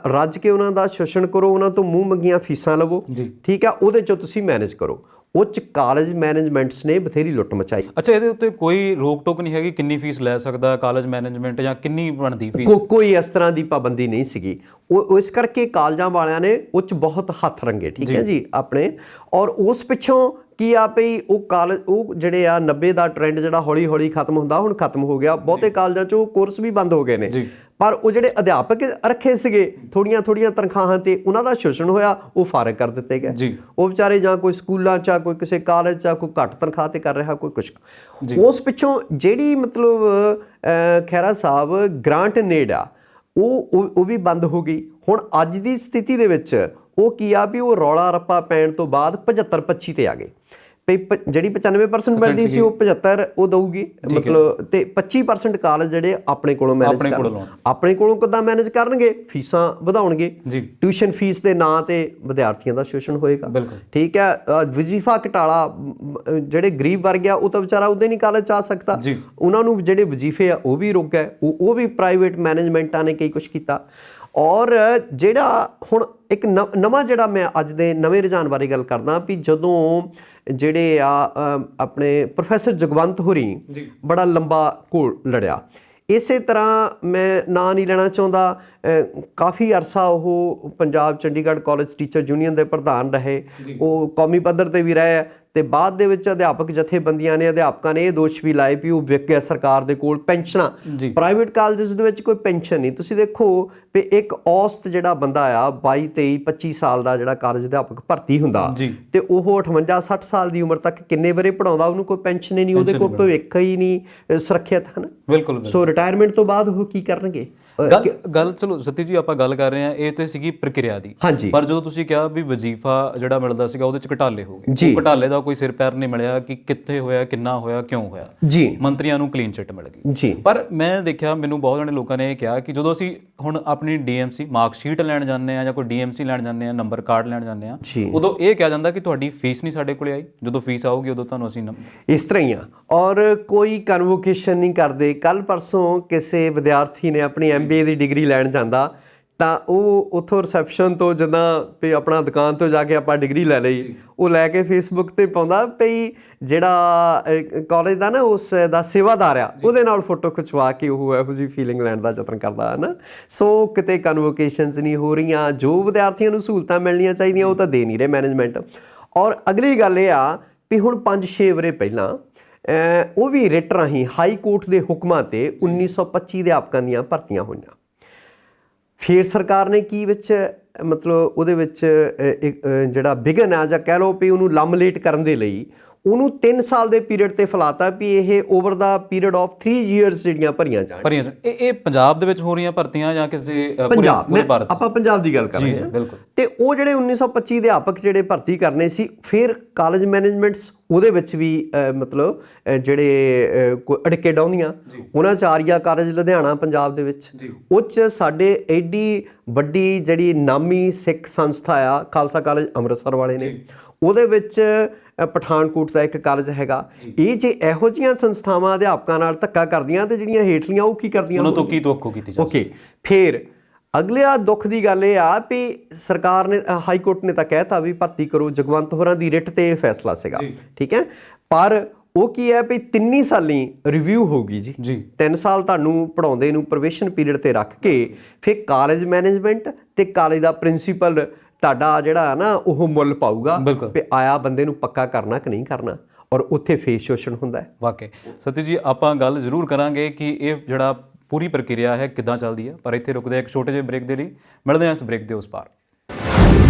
ਰੱਜ ਕੇ ਉਹਨਾਂ ਦਾ ਸ਼ੋਸ਼ਣ ਕਰੋ, ਉਹਨਾਂ ਤੋਂ ਮੂੰਹ ਮੰਗੀਆਂ ਫੀਸਾਂ ਲਵੋ, ਠੀਕ ਆ, ਉਹਦੇ 'ਚੋਂ ਤੁਸੀਂ ਮੈਨੇਜ ਕਰੋ। ਉਹ 'ਚ ਕਾਲਜ ਮੈਨੇਜਮੈਂਟਸ ਨੇ ਬਥੇਰੀ ਲੁੱਟ ਮਚਾਈ। ਅੱਛਾ, ਇਹਦੇ ਉੱਤੇ ਕੋਈ ਰੋਕ ਟੋਕ ਨਹੀਂ ਹੈਗੀ ਕਿੰਨੀ ਫੀਸ ਲੈ ਸਕਦਾ ਕਾਲਜ ਮੈਨੇਜਮੈਂਟ, ਜਾਂ ਕਿੰਨੀ ਬਣਦੀ ਫੀਸ? ਕੋਈ ਇਸ ਤਰ੍ਹਾਂ ਦੀ ਪਾਬੰਦੀ ਨਹੀਂ ਸੀਗੀ। ਉਹ ਇਸ ਕਰਕੇ ਕਾਲਜਾਂ ਵਾਲਿਆਂ ਨੇ ਉਹ 'ਚ ਬਹੁਤ ਹੱਥ ਰੰਗੇ, ਠੀਕ ਹੈ ਜੀ ਆਪਣੇ। ਔਰ ਉਸ ਪਿੱਛੋਂ ਕੀ ਆ ਪਈ, ਉਹ ਕਾਲਜ ਉਹ ਜਿਹੜੇ ਆ 90 ਦਾ ਟ੍ਰੈਂਡ ਜਿਹੜਾ ਹੌਲੀ ਹੌਲੀ ਖਤਮ ਹੁੰਦਾ, ਹੁਣ ਖਤਮ ਹੋ ਗਿਆ। ਬਹੁਤੇ ਕਾਲਜਾਂ 'ਚ ਉਹ ਕੋਰਸ ਵੀ ਬੰਦ ਹੋ ਗਏ ਨੇ, ਪਰ ਉਹ ਜਿਹੜੇ ਅਧਿਆਪਕ ਰੱਖੇ ਸੀਗੇ ਥੋੜੀਆਂ ਤਨਖਾਹਾਂ ਤੇ, ਉਹਨਾਂ ਦਾ ਸ਼ੋਸ਼ਣ ਹੋਇਆ, ਉਹ ਫਾਰਗ ਕਰ ਦਿੱਤੇ ਗਏ। ਉਹ ਵਿਚਾਰੇ ਜਾਂ ਕੋਈ ਸਕੂਲਾਂ 'ਚ, ਕੋਈ ਕਿਸੇ ਕਾਲਜ 'ਚ, ਕੋਈ ਘੱਟ ਤਨਖਾਹ ਤੇ ਕਰ ਰਿਹਾ, ਕੋਈ ਕੁਛ। ਉਸ ਪਿੱਛੋਂ ਜਿਹੜੀ ਮਤਲਬ ਖਹਿਰਾ ਸਾਹਿਬ ਗ੍ਰਾਂਟ ਨੀਡ ਆ, ਉਹ ਵੀ ਬੰਦ ਹੋ ਗਈ। ਹੁਣ ਅੱਜ ਦੀ ਸਥਿਤੀ ਦੇ ਵਿੱਚ ਉਹ ਕੀ ਆ ਵੀ ਉਹ ਰੌਲਾ ਰੱਪਾ ਪੈਣ ਤੋਂ ਬਾਅਦ 75-25 ਤੇ ਆ ਗਏ। ਜਿਹੜੀ 95% ਮਿਲਦੀ ਸੀ ਉਹ 75 ਉਹ ਦਊਗੀ, ਮਤਲਬ ਤੇ 25% ਕਾਲਜ ਜਿਹੜੇ ਆਪਣੇ ਕੋਲੋਂ ਮੈਨੇਜ ਕਰਨ। ਆਪਣੇ ਕੋਲੋਂ ਕਿੱਦਾਂ ਮੈਨੇਜ ਕਰਨਗੇ? ਫੀਸਾਂ ਵਧਾਉਣਗੇ, ਟਿਊਸ਼ਨ ਫੀਸ ਦੇ ਨਾਂ ਤੇ ਵਿਦਿਆਰਥੀਆਂ ਦਾ ਸ਼ੋਸ਼ਣ ਹੋਏਗਾ। ਠੀਕ ਹੈ, ਵਜ਼ੀਫਾ ਘਟਾਲਾ, ਜਿਹੜੇ ਗਰੀਬ ਵਰਗ ਆ ਉਹ ਤਾਂ ਵਿਚਾਰਾ ਉਹਦੇ ਨਹੀਂ ਕਾਲਜ 'ਚ ਆ ਸਕਦਾ, ਉਹਨਾਂ ਨੂੰ ਜਿਹੜੇ ਵਜ਼ੀਫੇ ਆ ਉਹ ਵੀ ਰੁਕ ਗਏ, ਉਹ ਵੀ ਪ੍ਰਾਈਵੇਟ ਮੈਨੇਜਮੈਂਟਾਂ ਨੇ ਕਈ ਕੁਛ ਕੀਤਾ। ਔਰ ਜਿਹੜਾ ਹੁਣ ਇੱਕ ਨਵਾਂ ਜਿਹੜਾ ਮੈਂ ਅੱਜ ਦੇ ਨਵੇਂ ਰੁਝਾਨ ਬਾਰੇ ਗੱਲ ਕਰਦਾ ਵੀ ਜਦੋਂ ਜਿਹੜੇ ਆ ਆਪਣੇ ਪ੍ਰੋਫੈਸਰ ਜਗਵੰਤ ਹੋਰੀ ਬੜਾ ਲੰਬਾ ਘੋਲ ਲੜਿਆ, ਇਸੇ ਤਰ੍ਹਾਂ ਮੈਂ ਨਾਂ ਨਹੀਂ ਲੈਣਾ ਚਾਹੁੰਦਾ, ਕਾਫੀ ਅਰਸਾ ਉਹ Punjab Chandigarh college teacher union ਦੇ ਪ੍ਰਧਾਨ ਰਹੇ, ਉਹ ਕੌਮੀ ਪੱਧਰ 'ਤੇ ਵੀ ਰਹੇ ਤੇ ਬਾਅਦ ਦੇ ਵਿੱਚ ਅਧਿਆਪਕ ਜਥੇਬੰਦੀਆਂ ਨੇ ਅਧਿਆਪਕਾਂ ਨੇ ਇਹ ਦੋਸ਼ ਵੀ ਲਾਏ ਵੀ ਉਹ ਵਿਕ ਗਿਆ ਸਰਕਾਰ ਦੇ ਕੋਲ ਪੈਨਸ਼ਨਾਂ। ਪ੍ਰਾਈਵੇਟ ਕਾਲਜਸ ਦੇ ਵਿੱਚ ਕੋਈ ਪੈਨਸ਼ਨ ਨਹੀਂ। ਤੁਸੀਂ ਦੇਖੋ ਵੀ ਇੱਕ ਔਸਤ ਜਿਹੜਾ ਬੰਦਾ ਆ 22 23 25 ਸਾਲ ਦਾ ਜਿਹੜਾ ਕਾਲਜ ਅਧਿਆਪਕ ਭਰਤੀ ਹੁੰਦਾ ਤੇ ਉਹ 58 60 ਸਾਲ ਦੀ ਉਮਰ ਤੱਕ ਕਿੰਨੇ ਵਰੇ ਪੜਾਉਂਦਾ, ਉਹਨੂੰ ਕੋਈ ਪੈਨਸ਼ਨ ਹੀ ਨਹੀਂ, ਉਹਦੇ ਕੋਲ ਭਵਿੱਖ ਹੀ ਨਹੀਂ ਸੁਰੱਖਿਅਤ ਹਨ। ਬਿਲਕੁਲ। ਸੋ ਰਿਟਾਇਰਮੈਂਟ ਤੋਂ ਬਾਅਦ ਉਹ ਕੀ ਕਰਨਗੇ? ਗੱਲ ਚਲੋ ਸਤੀ ਜੀ ਆਪਾਂ ਗੱਲ ਕਰ ਰਹੇ ਹਾਂ ਇਹ ਤੇ ਸੀਗੀ ਪ੍ਰਕਿਰਿਆ ਦੀ, ਪਰ ਜਦੋਂ ਤੁਸੀਂ ਕਿਹਾ ਵੀ ਵਜ਼ੀਫਾ ਜਿਹੜਾ ਮਿਲਦਾ ਸੀਗਾ ਉਹਦੇ 'ਚ ਘਟਾਲੇ ਹੋ ਗਏ, ਉਹ ਘਟਾਲੇ ਦਾ ਕੋਈ ਸਿਰ ਪੈਰ ਨਹੀਂ ਮਿਲਿਆ ਕਿ ਕਿੱਥੇ ਹੋਇਆ, ਕਿੰਨਾ ਹੋਇਆ, ਕਿਉਂ ਹੋਇਆ। ਮੰਤਰੀਆਂ ਨੂੰ ਕਲੀਨ ਚਿੱਟ ਮਿਲ ਗਈ। ਪਰ ਮੈਂ ਦੇਖਿਆ, ਮੈਨੂੰ ਬਹੁਤ ਜਣੇ ਲੋਕਾਂ ਨੇ ਇਹ ਕਿਹਾ ਕਿ ਜਦੋਂ ਅਸੀਂ ਹੁਣ ਆਪਣੀ ਡੀਐਮਸੀ ਮਾਰਕਸ਼ੀਟ ਲੈਣ ਜਾਂਦੇ ਹਾਂ ਜਾਂ ਕੋਈ ਡੀਐਮਸੀ ਲੈਣ ਜਾਂਦੇ ਹਾਂ, ਨੰਬਰ ਕਾਰਡ ਲੈਣ ਜਾਂਦੇ ਹਾਂ, ਉਦੋਂ ਇਹ ਕਿਹਾ ਜਾਂਦਾ ਕਿ ਤੁਹਾਡੀ ਫੀਸ ਨਹੀਂ ਸਾਡੇ ਕੋਲ ਆਈ, ਜਦੋਂ ਫੀਸ ਆਊਗੀ ਉਦੋਂ ਤੁਹਾਨੂੰ ਅਸੀਂ ਇਸ ਤਰ੍ਹਾਂ ਹੀ ਆ। ਔਰ ਕੋਈ ਕਨਵੋਕੇਸ਼ਨ ਨਹੀਂ ਕਰਦੇ। ਕੱਲ ਪਰਸੋਂ ਕਿਸੇ ਵਿਦਿਆਰਥੀ ਨੇ ਆਪਣੀ MBA ਦੀ ਡਿਗਰੀ ਲੈਣ ਜਾਂਦਾ ਤਾਂ ਉਹ ਉੱਥੋਂ ਰਿਸੈਪਸ਼ਨ ਤੋਂ ਜਿੱਦਾਂ ਵੀ ਆਪਣਾ ਦੁਕਾਨ ਤੋਂ ਜਾ ਕੇ ਆਪਾਂ ਡਿਗਰੀ ਲੈ ਲਈ, ਉਹ ਲੈ ਕੇ ਫੇਸਬੁੱਕ 'ਤੇ ਪਾਉਂਦਾ ਵੀ ਜਿਹੜਾ ਕਾਲਜ ਦਾ ਨਾ ਉਸ ਦਾ ਸੇਵਾਦਾਰ ਆ ਉਹਦੇ ਨਾਲ ਫੋਟੋ ਖਿਚਵਾ ਕੇ ਉਹ ਇਹੋ ਜਿਹੀ ਫੀਲਿੰਗ ਲੈਣ ਦਾ ਯਤਨ ਕਰਦਾ ਹੈ ਨਾ। ਸੋ ਕਿਤੇ ਕਨਵੋਕੇਸ਼ਨਸ ਨਹੀਂ ਹੋ ਰਹੀਆਂ, ਜੋ ਵਿਦਿਆਰਥੀਆਂ ਨੂੰ ਸਹੂਲਤਾਂ ਮਿਲਣੀਆਂ ਚਾਹੀਦੀਆਂ ਉਹ ਤਾਂ ਦੇ ਨਹੀਂ ਰਹੇ ਮੈਨੇਜਮੈਂਟ। ਔਰ ਅਗਲੀ ਗੱਲ ਇਹ ਆ ਵੀ ਹੁਣ 5-6 ਵਰੇ ਪਹਿਲਾਂ ਉਹ ਵੀ ਰਿਟ ਰਾਹੀਂ ਹਾਈ ਕੋਰਟ ਦੇ ਹੁਕਮਾਂ 'ਤੇ 1925 ਅਧਿਆਪਕਾਂ ਦੀਆਂ ਭਰਤੀਆਂ ਹੋਈਆਂ। ਫਿਰ ਸਰਕਾਰ ਨੇ ਕੀ ਵਿੱਚ ਮਤਲਬ ਉਹਦੇ ਵਿੱਚ ਜਿਹੜਾ ਵਿਘਨ ਆ ਜਾਂ ਕਹਿ ਲਓ ਵੀ ਉਹਨੂੰ ਲੰਮਲੇਟ ਕਰਨ ਦੇ ਲਈ ਉਹਨੂੰ 3 ਸਾਲ ਦੇ ਪੀਰੀਅਡ ਤੇ ਫੈਲਾਤਾ ਵੀ ਇਹ over the period of 3 years ਜਿਹੜੀਆਂ ਭਰੀਆਂ ਜਾਣ। ਇਹ ਪੰਜਾਬ ਦੇ ਵਿੱਚ ਹੋ ਰਹੀਆਂ ਭਰਤੀਆਂ ਜਾਂ ਕਿਸੇ ਪੰਜਾਬ, ਆਪਾਂ ਪੰਜਾਬ ਦੀ ਗੱਲ ਕਰ ਰਹੇ ਹਾਂ। ਤੇ ਉਹ ਜਿਹੜੇ 1925 ਅਧਿਆਪਕ ਜਿਹੜੇ ਭਰਤੀ ਕਰਨੇ ਸੀ, ਫਿਰ ਕਾਲਜ ਮੈਨੇਜਮੈਂਟਸ ਉਹਦੇ ਵਿੱਚ ਵੀ ਮਤਲਬ ਜਿਹੜੇ ਅੜਕੇ ਡਾਉਣੀਆਂ, ਉਹਨਾਂ 'ਚ ਆਰੀਆ ਕਾਲਜ ਲੁਧਿਆਣਾ ਪੰਜਾਬ ਦੇ ਵਿੱਚ, ਉਹ 'ਚ ਸਾਡੇ ਐਡੀ ਵੱਡੀ ਜਿਹੜੀ ਨਾਮੀ ਸਿੱਖ ਸੰਸਥਾ ਆ ਖਾਲਸਾ ਕਾਲਜ ਅੰਮ੍ਰਿਤਸਰ ਵਾਲੇ ਨੇ, ਉਹਦੇ ਵਿੱਚ ਪਠਾਨਕੋਟ ਦਾ ਇੱਕ ਕਾਲਜ ਹੈਗਾ। ਇਹ ਜੇ ਇਹੋ ਜਿਹੀਆਂ ਸੰਸਥਾਵਾਂ ਅਧਿਆਪਕਾਂ ਨਾਲ ਧੱਕਾ ਕਰਦੀਆਂ ਤੇ ਜਿਹੜੀਆਂ ਹੇਠਲੀਆਂ ਉਹ ਕੀ ਕਰਦੀਆਂ? ਉਹਨਾਂ ਤੋਂ ਕੀ ਤਵੱਕੋ ਕੀਤੀ ਜਾਂਦੀ? ਓਕੇ, ਫਿਰ ਅਗਲਾ ਦੁੱਖ ਦੀ ਗੱਲ ਇਹ ਆ ਵੀ ਸਰਕਾਰ ਨੇ, ਹਾਈ ਕੋਰਟ ਨੇ ਤਾਂ ਕਹਿਤਾ ਵੀ ਭਰਤੀ ਕਰੋ, ਜਗਵੰਤ ਹੋਰਾਂ ਦੀ ਰਿਟ ਤੇ ਇਹ ਫੈਸਲਾ ਸੀਗਾ, ਠੀਕ ਹੈ। ਪਰ ਉਹ ਕੀ ਹੈ ਵੀ 3 ਸਾਲੀ ਰਿਵਿਊ ਹੋਊਗੀ ਜੀ 3 ਸਾਲ ਤੁਹਾਨੂੰ ਪੜਾਉਂਦੇ ਨੂੰ ਪ੍ਰੋਬੇਸ਼ਨ ਪੀਰੀਅਡ ਤੇ ਰੱਖ ਕੇ ਫਿਰ ਕਾਲਜ ਮੈਨੇਜਮੈਂਟ ਤੇ ਕਾਲਜ ਦਾ ਪ੍ਰਿੰਸੀਪਲ ਤੁਹਾਡਾ ਜਿਹੜਾ ਨਾ ਉਹ ਮੁੱਲ ਪਾਊਗਾ ਵੀ ਆਇਆ ਬੰਦੇ ਨੂੰ ਪੱਕਾ ਕਰਨਾ ਕਿ ਨਹੀਂ ਕਰਨਾ, ਔਰ ਉੱਥੇ ਫੇਸ ਸ਼ੋਸ਼ਣ ਹੁੰਦਾ ਹੈ। ਵਾਕਈ ਸਤੀ ਜੀ, ਆਪਾਂ ਗੱਲ ਜ਼ਰੂਰ ਕਰਾਂਗੇ ਕਿ ਇਹ ਜਿਹੜਾ ਪੂਰੀ ਪ੍ਰਕਿਰਿਆ ਹੈ ਕਿੱਦਾਂ ਚੱਲਦੀ ਹੈ, ਪਰ ਇੱਥੇ ਰੁਕਦੇ ਇੱਕ ਛੋਟੇ ਜਿਹੇ ਬ੍ਰੇਕ ਦੇ ਲਈ। ਮਿਲਦੇ ਹਾਂ ਇਸ ਬ੍ਰੇਕ ਦੇ ਉਸ ਪਾਰ।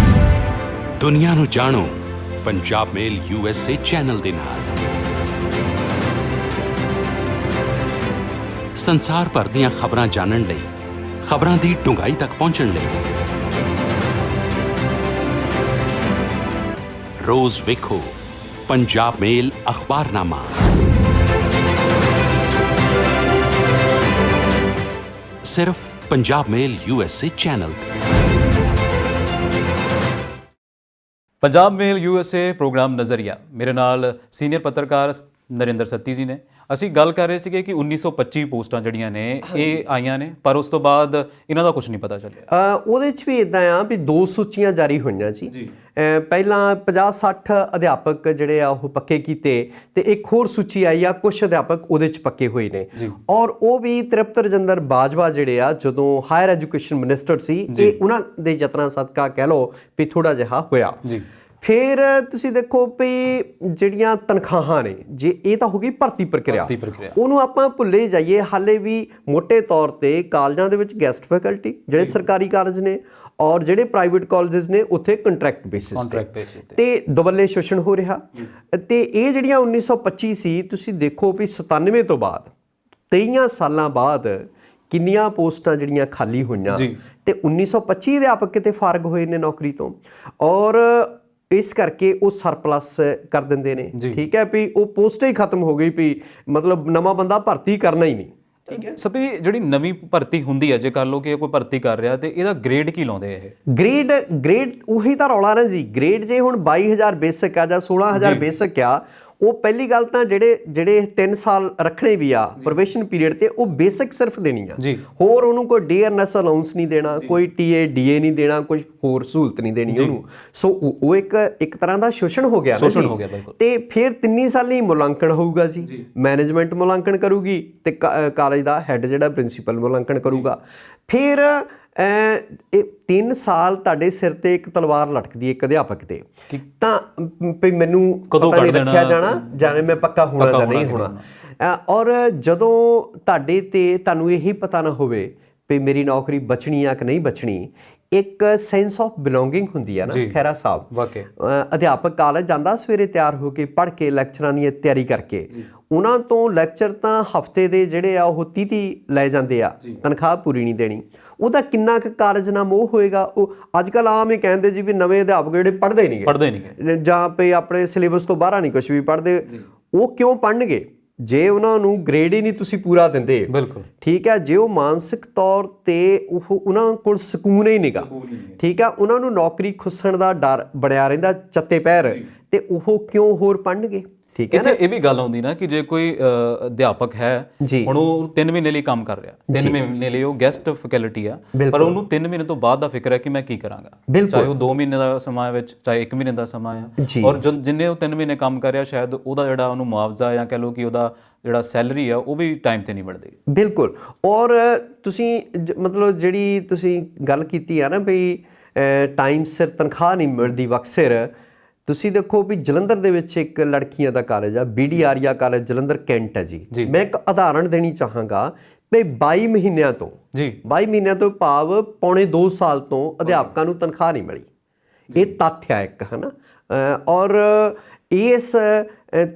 ਦੁਨੀਆ ਨੂੰ ਜਾਣੋ ਪੰਜਾਬ ਮੇਲ USA ਚੈਨਲ ਦੇ ਨਾਲ। ਸੰਸਾਰ ਭਰ ਦੀਆਂ ਖਬਰਾਂ ਜਾਣਨ ਲਈ, ਖਬਰਾਂ ਦੀ ਡੂੰਘਾਈ ਤੱਕ ਪਹੁੰਚਣ ਲਈ ਰੋਜ਼ ਵੇਖੋ ਪੰਜਾਬ ਮੇਲ ਅਖਬਾਰਨਾਮਾ। ਸਿਰਫ ਪੰਜਾਬ ਮੇਲ USA ਚੈਨਲ ਤੇ। ਪੰਜਾਬ ਮੇਲ USA ਪ੍ਰੋਗਰਾਮ ਨਜ਼ਰੀਆ, ਮੇਰੇ ਨਾਲ ਸੀਨੀਅਰ ਪੱਤਰਕਾਰ ਨਰਿੰਦਰ ਸੱਤੀ ਜੀ ਨੇ। ਅਸੀਂ ਗੱਲ ਕਰ ਰਹੇ ਸੀਗੇ ਕਿ 1925 ਪੋਸਟਾਂ ਜਿਹੜੀਆਂ ਨੇ ਇਹ ਆਈਆਂ ਨੇ, ਪਰ ਉਸ ਤੋਂ ਬਾਅਦ ਇਹਨਾਂ ਦਾ ਕੁਝ ਨਹੀਂ ਪਤਾ ਚੱਲਿਆ। ਉਹਦੇ 'ਚ ਵੀ ਇੱਦਾਂ ਆ ਵੀ 2 ਸੂਚੀਆਂ ਜਾਰੀ ਹੋਈਆਂ ਜੀ। ਪਹਿਲਾਂ 50-60 ਅਧਿਆਪਕ ਜਿਹੜੇ ਆ ਉਹ ਪੱਕੇ ਕੀਤੇ ਤੇ ਇੱਕ ਹੋਰ ਸੂਚੀ ਆਈ ਆ, ਕੁਝ ਅਧਿਆਪਕ ਉਹਦੇ 'ਚ ਪੱਕੇ ਹੋਏ ਨੇ। ਔਰ ਉਹ ਵੀ ਤ੍ਰਿਪਤ ਰਜਿੰਦਰ ਬਾਜਵਾ ਜਿਹੜੇ ਆ ਜਦੋਂ ਹਾਇਰ ਐਜੂਕੇਸ਼ਨ ਮਿਨਿਸਟਰ ਸੀ, ਇਹ ਉਹਨਾਂ ਦੇ ਯਤਨਾਂ ਸਦਕਾ ਕਹਿ ਲਓ ਵੀ ਥੋੜ੍ਹਾ ਜਿਹਾ ਹੋਇਆ। ਫਿਰ ਤੁਸੀਂ ਦੇਖੋ ਵੀ ਜਿਹੜੀਆਂ ਤਨਖਾਹਾਂ ਨੇ, ਜੇ ਇਹ ਤਾਂ ਹੋ ਗਈ ਭਰਤੀ ਪ੍ਰਕਿਰਿਆ, ਉਹਨੂੰ ਆਪਾਂ ਭੁੱਲੇ ਜਾਈਏ। ਹਾਲੇ ਵੀ ਮੋਟੇ ਤੌਰ ਤੇ ਕਾਲਜਾਂ ਦੇ ਵਿੱਚ ਗੈਸਟ ਫੈਕਲਟੀ ਜਿਹੜੇ ਸਰਕਾਰੀ ਕਾਲਜ ਨੇ ਔਰ ਜਿਹੜੇ ਪ੍ਰਾਈਵੇਟ ਕਾਲਜਸ ਨੇ ਉੱਥੇ ਕੰਟਰੈਕਟ ਬੇਸਿਸ ਤੇ ਦੁਵੱਲੇ ਸ਼ੋਸ਼ਣ ਹੋ ਰਿਹਾ। ਤੇ ਇਹ ਜਿਹੜੀਆਂ 1925 ਸੀ, ਤੁਸੀਂ ਦੇਖੋ ਵੀ 97 ਤੋਂ ਬਾਅਦ 23 ਸਾਲਾਂ ਬਾਅਦ ਕਿੰਨੀਆਂ ਪੋਸਟਾਂ ਜਿਹੜੀਆਂ ਖਾਲੀ ਹੋਈਆਂ ਤੇ 1925 ਅਧਿਆਪਕ ਕਿਤੇ ਫਾਰਗ ਹੋਏ ਨੇ ਨੌਕਰੀ ਤੋਂ। ਔਰ ਇਸ ਕਰਕੇ ਉਹ ਸਰਪਲਸ ਕਰ ਦਿੰਦੇ ਨੇ। ਜੀ। ਠੀਕ ਹੈ ਵੀ ਉਹ ਪੋਸਟ ਹੀ ਖਤਮ ਹੋ ਗਈ ਵੀ ਮਤਲਬ ਨਵਾਂ ਬੰਦਾ ਭਰਤੀ ਕਰਨਾ ਹੀ ਨਹੀਂ। ਠੀਕ ਹੈ। ਸਤੀ ਜਿਹੜੀ ਨਵੀਂ ਭਰਤੀ ਹੁੰਦੀ ਹੈ, ਜੇ ਕਰ ਲਓ ਕਿ ਕੋਈ ਭਰਤੀ ਕਰ ਰਿਹਾ ਤੇ ਇਹਦਾ ਗ੍ਰੇਡ ਕੀ ਲਾਉਂਦੇ ਇਹ? ਗ੍ਰੇਡ ਉਹੀ ਤਾਂ ਰੌਲਾ ਨਾ ਜੀ। ਗ੍ਰੇਡ ਜੇ ਹੁਣ 22,000 ਬੇਸਿਕ ਆ ਜਾਂ 16,000 ਬੇਸਿਕ ਆ, ਉਹ ਪਹਿਲੀ ਗੱਲ ਤਾਂ ਜਿਹੜੇ 3 ਸਾਲ ਰੱਖਣੇ ਵੀ ਆ ਪ੍ਰੋਬੇਸ਼ਨ ਪੀਰੀਅਡ ਤੇ, ਉਹ ਬੇਸਿਕ ਸਿਰਫ ਦੇਣੀ ਆ। ਜੀ। ਹੋਰ ਉਹਨੂੰ ਕੋਈ ਡੀਆਰਐਸ ਅਲਾਉਂਸ ਨਹੀਂ ਦੇਣਾ, ਕੋਈ ਟੀਏ ਡੀਏ ਨਹੀਂ ਦੇਣਾ, ਕੋਈ ਹੋਰ ਸਹੂਲਤ ਨਹੀਂ ਦੇਣੀ ਉਹਨੂੰ। ਸੋ ਉਹ ਇੱਕ ਤਰ੍ਹਾਂ ਦਾ ਸ਼ੋਸ਼ਣ ਹੋ ਗਿਆ ਨਾ ਸ਼ੋਸ਼ਣ ਹੋ ਗਿਆ, ਬਿਲਕੁਲ। ਤੇ ਫਿਰ 3 ਸਾਲੀ ਮੁਲਾਂਕਣ ਹੋਊਗਾ ਜੀ। ਮੈਨੇਜਮੈਂਟ ਮੁਲਾਂਕਣ ਕਰੂਗੀ ਤੇ ਕਾਲਜ ਦਾ ਹੈੱਡ ਜਿਹੜਾ ਪ੍ਰਿੰਸੀਪਲ ਮੁਲਾਂਕਣ ਕਰੂਗਾ। ਫਿਰ ਇਹ 3 ਸਾਲ ਤੁਹਾਡੇ ਸਿਰ ਤੇ ਇੱਕ ਤਲਵਾਰ ਲਟਕਦੀ ਹੈ ਇੱਕ ਅਧਿਆਪਕ ਤੇ, ਤਾਂ ਵੀ ਮੈਨੂੰ ਕਦੋਂ ਪਤਾ ਨਹੀਂ ਕੱਢ ਰੱਖਿਆ ਦੇਣਾ, ਜਾਣਾ ਜਾਂ ਮੈਂ ਪੱਕਾ ਹੋਣਾ ਜਾਂ ਨਹੀਂ ਹੋਣਾ। ਔਰ ਜਦੋਂ ਤੁਹਾਡੇ ਤੇ ਤੁਹਾਨੂੰ ਇਹੀ ਪਤਾ ਨਾ ਹੋਵੇ ਵੀ ਮੇਰੀ ਨੌਕਰੀ ਬਚਣੀ ਆ ਕਿ ਨਹੀਂ ਬਚਣੀ, ਇੱਕ ਸੈਂਸ ਆਫ ਬਿਲੋਂਗਿੰਗ ਹੁੰਦੀ ਆ ਨਾ ਖਹਿਰਾ ਸਾਹਿਬ। ਵਾਕਈ ਅਧਿਆਪਕ ਕਾਲਜ ਜਾਂਦਾ ਸਵੇਰੇ ਤਿਆਰ ਹੋ ਕੇ, ਪੜ੍ਹ ਕੇ, ਲੈਕਚਰਾਂ ਦੀ ਤਿਆਰੀ ਕਰਕੇ, ਉਹਨਾਂ ਤੋਂ ਲੈਕਚਰ ਤਾਂ ਹਫਤੇ ਦੇ ਜਿਹੜੇ ਆ ਉਹ 30 ਲੈ ਜਾਂਦੇ ਆ, ਤਨਖਾਹ ਪੂਰੀ ਨਹੀਂ ਦੇਣੀ। ਉਹਦਾ ਕਿੰਨਾ ਕੁ ਕਾਲਜ ਨਾਲ ਮੋਹ ਹੋਏਗਾ। ਉਹ ਅੱਜ ਕੱਲ੍ਹ ਆਮ ਹੀ ਕਹਿੰਦੇ ਜੀ ਵੀ ਨਵੇਂ ਅਧਿਆਪਕ ਜਿਹੜੇ ਪੜ੍ਹਦੇ ਨਹੀਂ ਜਾਂ ਵੀ ਆਪਣੇ ਸਿਲੇਬਸ ਤੋਂ ਬਾਹਰ ਨਹੀਂ ਕੁਝ ਵੀ ਪੜ੍ਹਦੇ, ਉਹ ਕਿਉਂ ਪੜ੍ਹਨਗੇ ਜੇ ਉਹਨਾਂ ਨੂੰ ਗ੍ਰੇਡ ਹੀ ਨਹੀਂ ਤੁਸੀਂ ਪੂਰਾ ਦਿੰਦੇ। ਬਿਲਕੁਲ ਠੀਕ ਹੈ। ਜੇ ਉਹ ਮਾਨਸਿਕ ਤੌਰ ਤੇ ਉਹਨਾਂ ਕੋਲ ਸਕੂਨ ਹੀ ਨਹੀਂਗਾ, ਠੀਕ ਹੈ, ਉਹਨਾਂ ਨੂੰ ਨੌਕਰੀ ਖੁੱਸਣ ਦਾ ਡਰ ਬਣਿਆ ਰਹਿੰਦਾ ਚੱਤੇ ਪੈਰ, ਤੇ ਉਹ ਕਿਉਂ ਹੋਰ ਪੜ੍ਹਨਗੇ। ਠੀਕ ਹੈ ਨਾ। ਇਹ ਵੀ ਗੱਲ ਆਉਂਦੀ ਨਾ ਕਿ ਜੇ ਕੋਈ ਅਧਿਆਪਕ ਹੈ, ਹੁਣ ਉਹ 3 ਮਹੀਨੇ ਲਈ ਕੰਮ ਕਰ ਰਿਹਾ, 3 ਮਹੀਨੇ ਲਈ ਉਹ ਗੈਸਟ ਫੈਕਲਟੀ ਆ, ਪਰ ਉਹਨੂੰ 3 ਮਹੀਨੇ ਤੋਂ ਬਾਅਦ ਦਾ ਫਿਕਰ ਹੈ ਕਿ ਮੈਂ ਕੀ ਕਰਾਂਗਾ, ਚਾਹੇ ਉਹ 2 ਮਹੀਨੇ ਦਾ ਸਮਾਂ ਵਿੱਚ, ਚਾਹੇ 1 ਮਹੀਨੇ ਦਾ ਸਮਾਂ ਆ। ਔਰ ਜਿੰਨੇ ਉਹ 3 ਮਹੀਨੇ ਕੰਮ ਕਰ ਰਿਹਾ, ਸ਼ਾਇਦ ਉਹਦਾ ਜਿਹੜਾ ਉਹਨੂੰ ਮੁਆਵਜ਼ਾ ਜਾਂ ਕਹਿ ਲਓ ਕਿ ਉਹਦਾ ਜਿਹੜਾ ਸੈਲਰੀ ਆ ਉਹ ਵੀ ਟਾਈਮ ਤੇ ਨਹੀਂ ਮਿਲਦੀ। ਬਿਲਕੁਲ। ਔਰ ਤੁਸੀਂ ਮਤਲਬ ਜਿਹੜੀ ਤੁਸੀਂ ਗੱਲ ਕੀਤੀ ਆ ਨਾ ਵੀ ਟਾਈਮ ਸਿਰ ਤਨਖਾਹ ਨਹੀਂ ਮਿਲਦੀ ਵਕਤ ਸਿਰ, ਤੁਸੀਂ ਦੇਖੋ ਵੀ ਜਲੰਧਰ ਦੇ ਵਿੱਚ ਇੱਕ ਲੜਕੀਆਂ ਦਾ ਕਾਲਜ ਆ, BD Arya college Jalandhar cantt ਹੈ ਜੀ। ਮੈਂ ਇੱਕ ਉਦਾਹਰਣ ਦੇਣੀ ਚਾਹਾਂਗਾ ਵੀ 22 ਮਹੀਨਿਆਂ ਤੋਂ 22 ਮਹੀਨਿਆਂ ਤੋਂ ਭਾਵ ਪੌਣੇ 2 ਸਾਲ ਤੋਂ ਅਧਿਆਪਕਾਂ ਨੂੰ ਤਨਖਾਹ ਨਹੀਂ ਮਿਲੀ। ਇਹ ਤੱਥ ਆ ਇੱਕ, ਹੈ ਨਾ। ਔਰ ਇਸ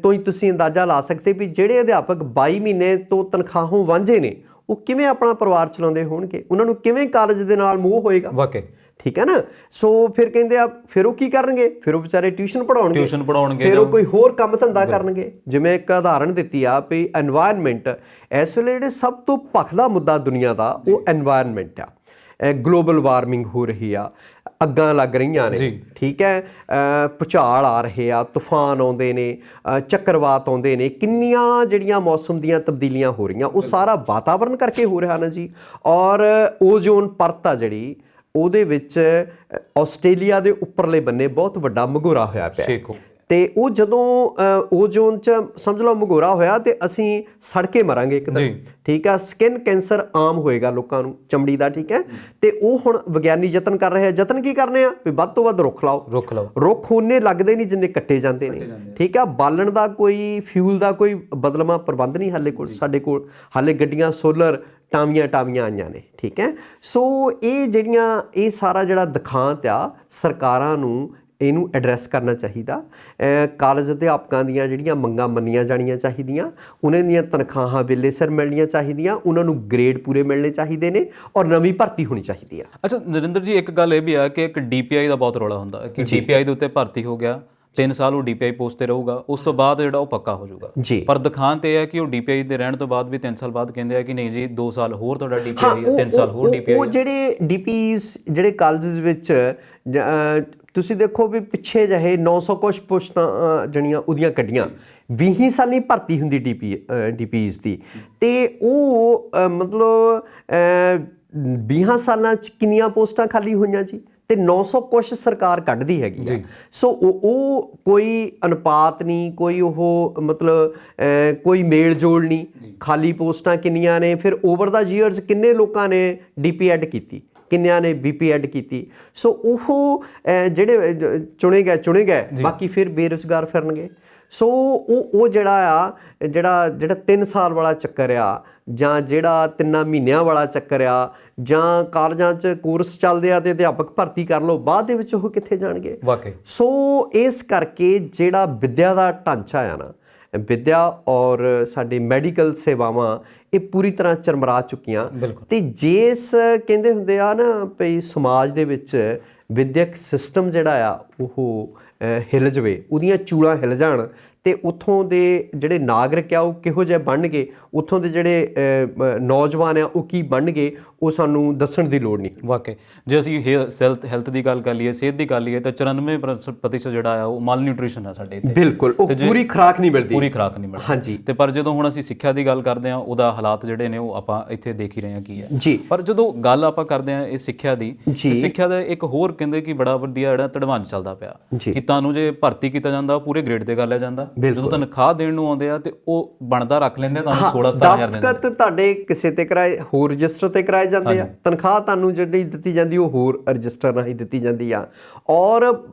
ਤੋਂ ਹੀ ਤੁਸੀਂ ਅੰਦਾਜ਼ਾ ਲਾ ਸਕਦੇ ਵੀ ਜਿਹੜੇ ਅਧਿਆਪਕ 22 ਮਹੀਨੇ ਤੋਂ ਤਨਖਾਹੋਂ ਵਾਂਝੇ ਨੇ, ਉਹ ਕਿਵੇਂ ਆਪਣਾ ਪਰਿਵਾਰ ਚਲਾਉਂਦੇ ਹੋਣਗੇ, ਉਹਨਾਂ ਨੂੰ ਕਿਵੇਂ ਕਾਲਜ ਦੇ ਨਾਲ ਮੋਹ ਹੋਏਗਾ। ਵਾਕਈ। ਠੀਕ ਹੈ ਨਾ। ਸੋ ਫਿਰ ਕਹਿੰਦੇ ਆ, ਫਿਰ ਉਹ ਕੀ ਕਰਨਗੇ, ਫਿਰ ਉਹ ਵਿਚਾਰੇ ਟਿਊਸ਼ਨ ਪੜ੍ਹਾਉਣਗੇ, ਫਿਰ ਉਹ ਕੋਈ ਹੋਰ ਕੰਮ ਧੰਦਾ ਕਰਨਗੇ। ਜਿਵੇਂ ਇੱਕ ਉਦਾਹਰਣ ਦਿੱਤੀ ਆ ਵੀ এনवायरमेंट, ਇਸ ਵੇਲੇ ਜਿਹੜੇ ਸਭ ਤੋਂ ਭਖਦਾ ਮੁੱਦਾ ਦੁਨੀਆ ਦਾ ਉਹ এনवायरमेंट ਆ। ਗਲੋਬਲ ਵਾਰਮਿੰਗ ਹੋ ਰਹੀ ਆ, ਅੱਗਾਂ ਲੱਗ ਰਹੀਆਂ ਨੇ, ਠੀਕ ਹੈ, ਭੁਚਾਲ ਆ ਰਹੇ ਆ, ਤੂਫਾਨ ਆਉਂਦੇ ਨੇ, ਚੱਕਰਵਾਤ ਆਉਂਦੇ ਨੇ, ਕਿੰਨੀਆਂ ਜਿਹੜੀਆਂ ਮੌਸਮ ਦੀਆਂ ਤਬਦੀਲੀਆਂ ਹੋ ਰਹੀਆਂ, ਉਹ ਸਾਰਾ ਵਾਤਾਵਰਨ ਕਰਕੇ ਹੋ ਰਿਹਾ ਨਾ ਜੀ। ਔਰ ਓਜ਼ੋਨ ਪਰਤ ਆ ਜਿਹੜੀ, ਉਹਦੇ ਵਿੱਚ ਆਸਟ੍ਰੇਲੀਆ ਦੇ ਉੱਪਰਲੇ ਬੰਨੇ ਬਹੁਤ ਵੱਡਾ ਮਗੋਰਾ ਹੋਇਆ ਪਿਆ, ਤੇ ਉਹ ਜਦੋਂ ਓਜ਼ੋਨ 'ਚ ਸਮਝ ਲਓ ਮਗੋਰਾ ਹੋਇਆ ਤੇ ਅਸੀਂ ਸੜ ਕੇ ਮਰਾਂਗੇ ਇੱਕਦਮ। ਠੀਕ ਆ। ਸਕਿਨ ਕੈਂਸਰ ਆਮ ਹੋਏਗਾ ਲੋਕਾਂ ਨੂੰ, ਚਮੜੀ ਦਾ। ਠੀਕ ਹੈ। ਤੇ ਉਹ ਹੁਣ ਵਿਗਿਆਨੀ ਯਤਨ ਕਰ ਰਹੇ ਆ। ਯਤਨ ਕੀ ਕਰਨੇ ਆ ਵੀ ਵੱਧ ਤੋਂ ਵੱਧ ਰੁੱਖ ਲਾਓ। ਰੁੱਖ ਉਹਨੇ ਲੱਗਦੇ ਨਹੀਂ ਜਿੰਨੇ ਕੱਟੇ ਜਾਂਦੇ ਨੇ। ਠੀਕ ਆ। ਬਾਲਣ ਦਾ ਕੋਈ, ਫਿਊਲ ਦਾ ਕੋਈ ਬਦਲਵਾਂ ਪ੍ਰਬੰਧ ਨਹੀਂ ਹਾਲੇ ਕੋਲ, ਸਾਡੇ ਕੋਲ ਹਾਲੇ ਗੱਡੀਆਂ ਸੋਲਰ ਟਾਵੀਆਂ ਆਈਆਂ ਨੇ। ਠੀਕ ਹੈ। ਸੋ ਇਹ ਜਿਹੜੀਆਂ, ਇਹ ਸਾਰਾ ਜਿਹੜਾ ਦਿਖਾਂਤ ਆ, ਸਰਕਾਰਾਂ ਨੂੰ ਇਹਨੂੰ ਐਡਰੈਸ ਕਰਨਾ ਚਾਹੀਦਾ। ਕਾਲਜ ਅਧਿਆਪਕਾਂ ਦੀਆਂ ਜਿਹੜੀਆਂ ਮੰਗਾਂ ਮੰਨੀਆਂ ਜਾਣੀਆਂ ਚਾਹੀਦੀਆਂ, ਉਹਨਾਂ ਦੀਆਂ ਤਨਖਾਹਾਂ ਵੇਲੇ ਸਿਰ ਮਿਲਣੀਆਂ ਚਾਹੀਦੀਆਂ, ਉਹਨਾਂ ਨੂੰ ਗ੍ਰੇਡ ਪੂਰੇ ਮਿਲਣੇ ਚਾਹੀਦੇ ਨੇ, ਔਰ ਨਵੀਂ ਭਰਤੀ ਹੋਣੀ ਚਾਹੀਦੀ ਆ। ਅੱਛਾ ਨਰਿੰਦਰ ਜੀ, ਇੱਕ ਗੱਲ ਇਹ ਵੀ ਆ ਕਿ ਇੱਕ DPI ਦਾ ਬਹੁਤ ਰੌਲਾ ਹੁੰਦਾ ਕਿ DPI ਦੇ ਉੱਤੇ ਭਰਤੀ ਹੋ ਗਿਆ, 3 ਸਾਲ ਉਹ DPI ਪੋਸਟ ਤੇ ਰਹੂਗਾ, ਉਸ ਤੋਂ ਬਾਅਦ ਜਿਹੜਾ ਉਹ ਪੱਕਾ ਹੋ ਜਾਊਗਾ। ਪਰ ਦਿਖਾਂਤ ਇਹ ਹੈ ਕਿ ਉਹ DPI ਦੇ ਰਹਿਣ ਤੋਂ ਬਾਅਦ ਵੀ 3 ਸਾਲ ਬਾਅਦ ਕਹਿੰਦੇ ਆ ਕਿ ਨਹੀਂ ਜੀ 2 ਸਾਲ ਹੋਰ ਤੁਹਾਡਾ DPI ਹੈ, 3 ਸਾਲ ਹੋਰ DPI। ਉਹ ਜਿਹੜੇ DPs ਜਿਹੜੇ ਕਾਲਜਸ ਵਿੱਚ ਤੁਸੀਂ ਦੇਖੋ ਵੀ ਪਿੱਛੇ ਜਿਹੇ 900 ਕੁਛ ਪੋਸਟਾਂ ਜਿਹੜੀਆਂ ਉਹਦੀਆਂ ਕੱਢੀਆਂ, 20 ਸਾਲੀ ਭਰਤੀ ਹੁੰਦੀ DPs ਦੀ, ਤੇ ਉਹ ਮਤਲਬ 20 ਸਾਲਾਂ 'ਚ ਕਿੰਨੀਆਂ ਪੋਸਟਾਂ ਖਾਲੀ ਹੋਈਆਂ ਜੀ, ਤੇ 900 ਕੁਛ ਸਰਕਾਰ ਕੱਢਦੀ ਹੈਗੀ ਆ। ਸੋ ਉਹ ਕੋਈ ਅਨੁਪਾਤ ਨਹੀਂ, ਕੋਈ ਉਹ ਮਤਲਬ ਕੋਈ ਮੇਲ ਜੋਲ ਨਹੀਂ। ਖਾਲੀ ਪੋਸਟਾਂ ਕਿੰਨੀਆਂ ਨੇ, ਫਿਰ ਓਵਰ ਦਾ ਈਅਰਸ ਕਿੰਨੇ ਲੋਕਾਂ ਨੇ DP ਐਡ ਕੀਤੀ, ਕਿੰਨਿਆਂ ਨੇ BP ਐਡ ਕੀਤੀ। ਸੋ ਉਹ ਜਿਹੜੇ ਚੁਣੇ ਗਏ, ਬਾਕੀ ਫਿਰ ਬੇਰੁਜ਼ਗਾਰ ਫਿਰਨਗੇ। ਸੋ ਉਹ ਜਿਹੜਾ 3 ਸਾਲ ਵਾਲਾ ਚੱਕਰ ਆ, ਜਾਂ ਜਿਹੜਾ 3 ਮਹੀਨਿਆਂ ਵਾਲਾ ਚੱਕਰ ਆ, ਜਾਂ ਕਾਲਜਾਂ 'ਚ ਕੋਰਸ ਚੱਲਦੇ ਆ ਤੇ ਅਧਿਆਪਕ ਭਰਤੀ ਕਰ ਲਓ, ਬਾਅਦ ਦੇ ਵਿੱਚ ਉਹ ਕਿੱਥੇ ਜਾਣਗੇ। ਸੋ ਇਸ ਕਰਕੇ ਜਿਹੜਾ ਵਿੱਦਿਆ ਦਾ ਢਾਂਚਾ ਆ ਨਾ, ਵਿੱਦਿਆ ਔਰ ਸਾਡੇ ਮੈਡੀਕਲ ਸੇਵਾਵਾਂ, ਇਹ ਪੂਰੀ ਤਰ੍ਹਾਂ ਚਰਮਰਾ ਚੁੱਕੀਆਂ। ਤੇ ਜਿਸ ਕਹਿੰਦੇ ਹੁੰਦੇ ਆ ਨਾ ਵੀ ਸਮਾਜ ਦੇ ਵਿੱਚ ਵਿੱਦਿਅਕ ਸਿਸਟਮ ਜਿਹੜਾ ਆ ਉਹ ਹਿੱਲ ਜਾਵੇ, ਉਹਦੀਆਂ ਚੂੜਾਂ ਹਿੱਲ ਜਾਣ ਤੇ ਉੱਥੋਂ ਦੇ ਜਿਹੜੇ ਨਾਗਰਿਕ ਆ ਉਹ ਕਿਹੋ ਜਿਹੇ ਬਣਨਗੇ, ਉੱਥੋਂ ਦੇ ਜਿਹੜੇ ਨੌਜਵਾਨ ਆ ਉਹ ਕੀ ਬਣਨਗੇ, ਉਹ ਸਾਨੂੰ ਦੱਸਣ ਦੀ ਲੋੜ ਨਹੀਂ। ਵਾਕਈ ਜੇ ਅਸੀਂ ਹੈਲਥ ਦੀ ਗੱਲ ਕਰ ਲਈਏ, ਸਿਹਤ ਦੀ ਗੱਲ ਲਈਏ ਤਾਂ 94% ਜਿਹੜਾ ਆ ਉਹ ਮਾਲ ਨਿਊਟ੍ਰੀਸ਼ਨ ਆ ਸਾਡੇ ਇੱਥੇ। ਬਿਲਕੁਲ, ਉਹ ਪੂਰੀ ਖੁਰਾਕ ਨਹੀਂ ਮਿਲਦੀ, ਪੂਰੀ ਖੁਰਾਕ ਨਹੀਂ ਮਿਲਦੀ। ਹਾਂਜੀ। ਤੇ ਪਰ ਜਦੋਂ ਹੁਣ ਅਸੀਂ ਸਿੱਖਿਆ ਦੀ ਗੱਲ ਕਰਦੇ ਹਾਂ, ਉਹਦਾ ਹਾਲਾਤ ਜਿਹੜੇ ਨੇ ਉਹ ਆਪਾਂ ਇੱਥੇ ਦੇਖ ਹੀ ਰਹੇ ਹਾਂ ਕੀ ਹੈ ਜੀ। ਪਰ ਜਦੋਂ ਗੱਲ ਆਪਾਂ ਕਰਦੇ ਹਾਂ ਇਹ ਸਿੱਖਿਆ ਦੀ, ਸਿੱਖਿਆ ਦਾ ਇੱਕ ਹੋਰ ਕਹਿੰਦੇ ਕਿ ਬੜਾ ਵੱਡੀਆ ਜਿਹੜਾ ਧੜਵੰਜ ਚੱਲਦਾ ਪਿਆ ਕਿ ਤੁਹਾਨੂੰ ਜੇ ਭਰਤੀ ਕੀਤਾ ਜਾਂਦਾ ਉਹ ਪੂਰੇ ਗ੍ਰੇਡ ਤੇ ਕਰ ਲਿਆ ਜਾਂਦਾ, ਜਦੋਂ ਤਨਖਾਹ ਦੇਣ ਨੂੰ ਆਉਂਦੇ ਆ ਤੇ ਉਹ ਬਣਦਾ ਰੱਖ ਲੈਂਦੇ, ਤੁਹਾਨੂੰ 16-17 ਹਜ਼ਾਰ ਦਸਤਖਤ ਤੁਹਾਡੇ ਕਿਸੇ ਤੇ ਕਰਾਏ, ਹੋਰ ਰਜਿਸਟਰ ਤੇ ਕਰਾਏ ਜਾਂਦੇ ਆ, ਤਨਖਾਹ ਤੁਹਾਨੂੰ ਜਿਹੜੀ ਦਿੱਤੀ ਜਾਂਦੀ ਉਹ ਹੋਰ ਰਜਿਸਟਰ ਰਾਹੀਂ ਦਿੱਤੀ ਜਾਂਦੀ ਆ। ਔਰ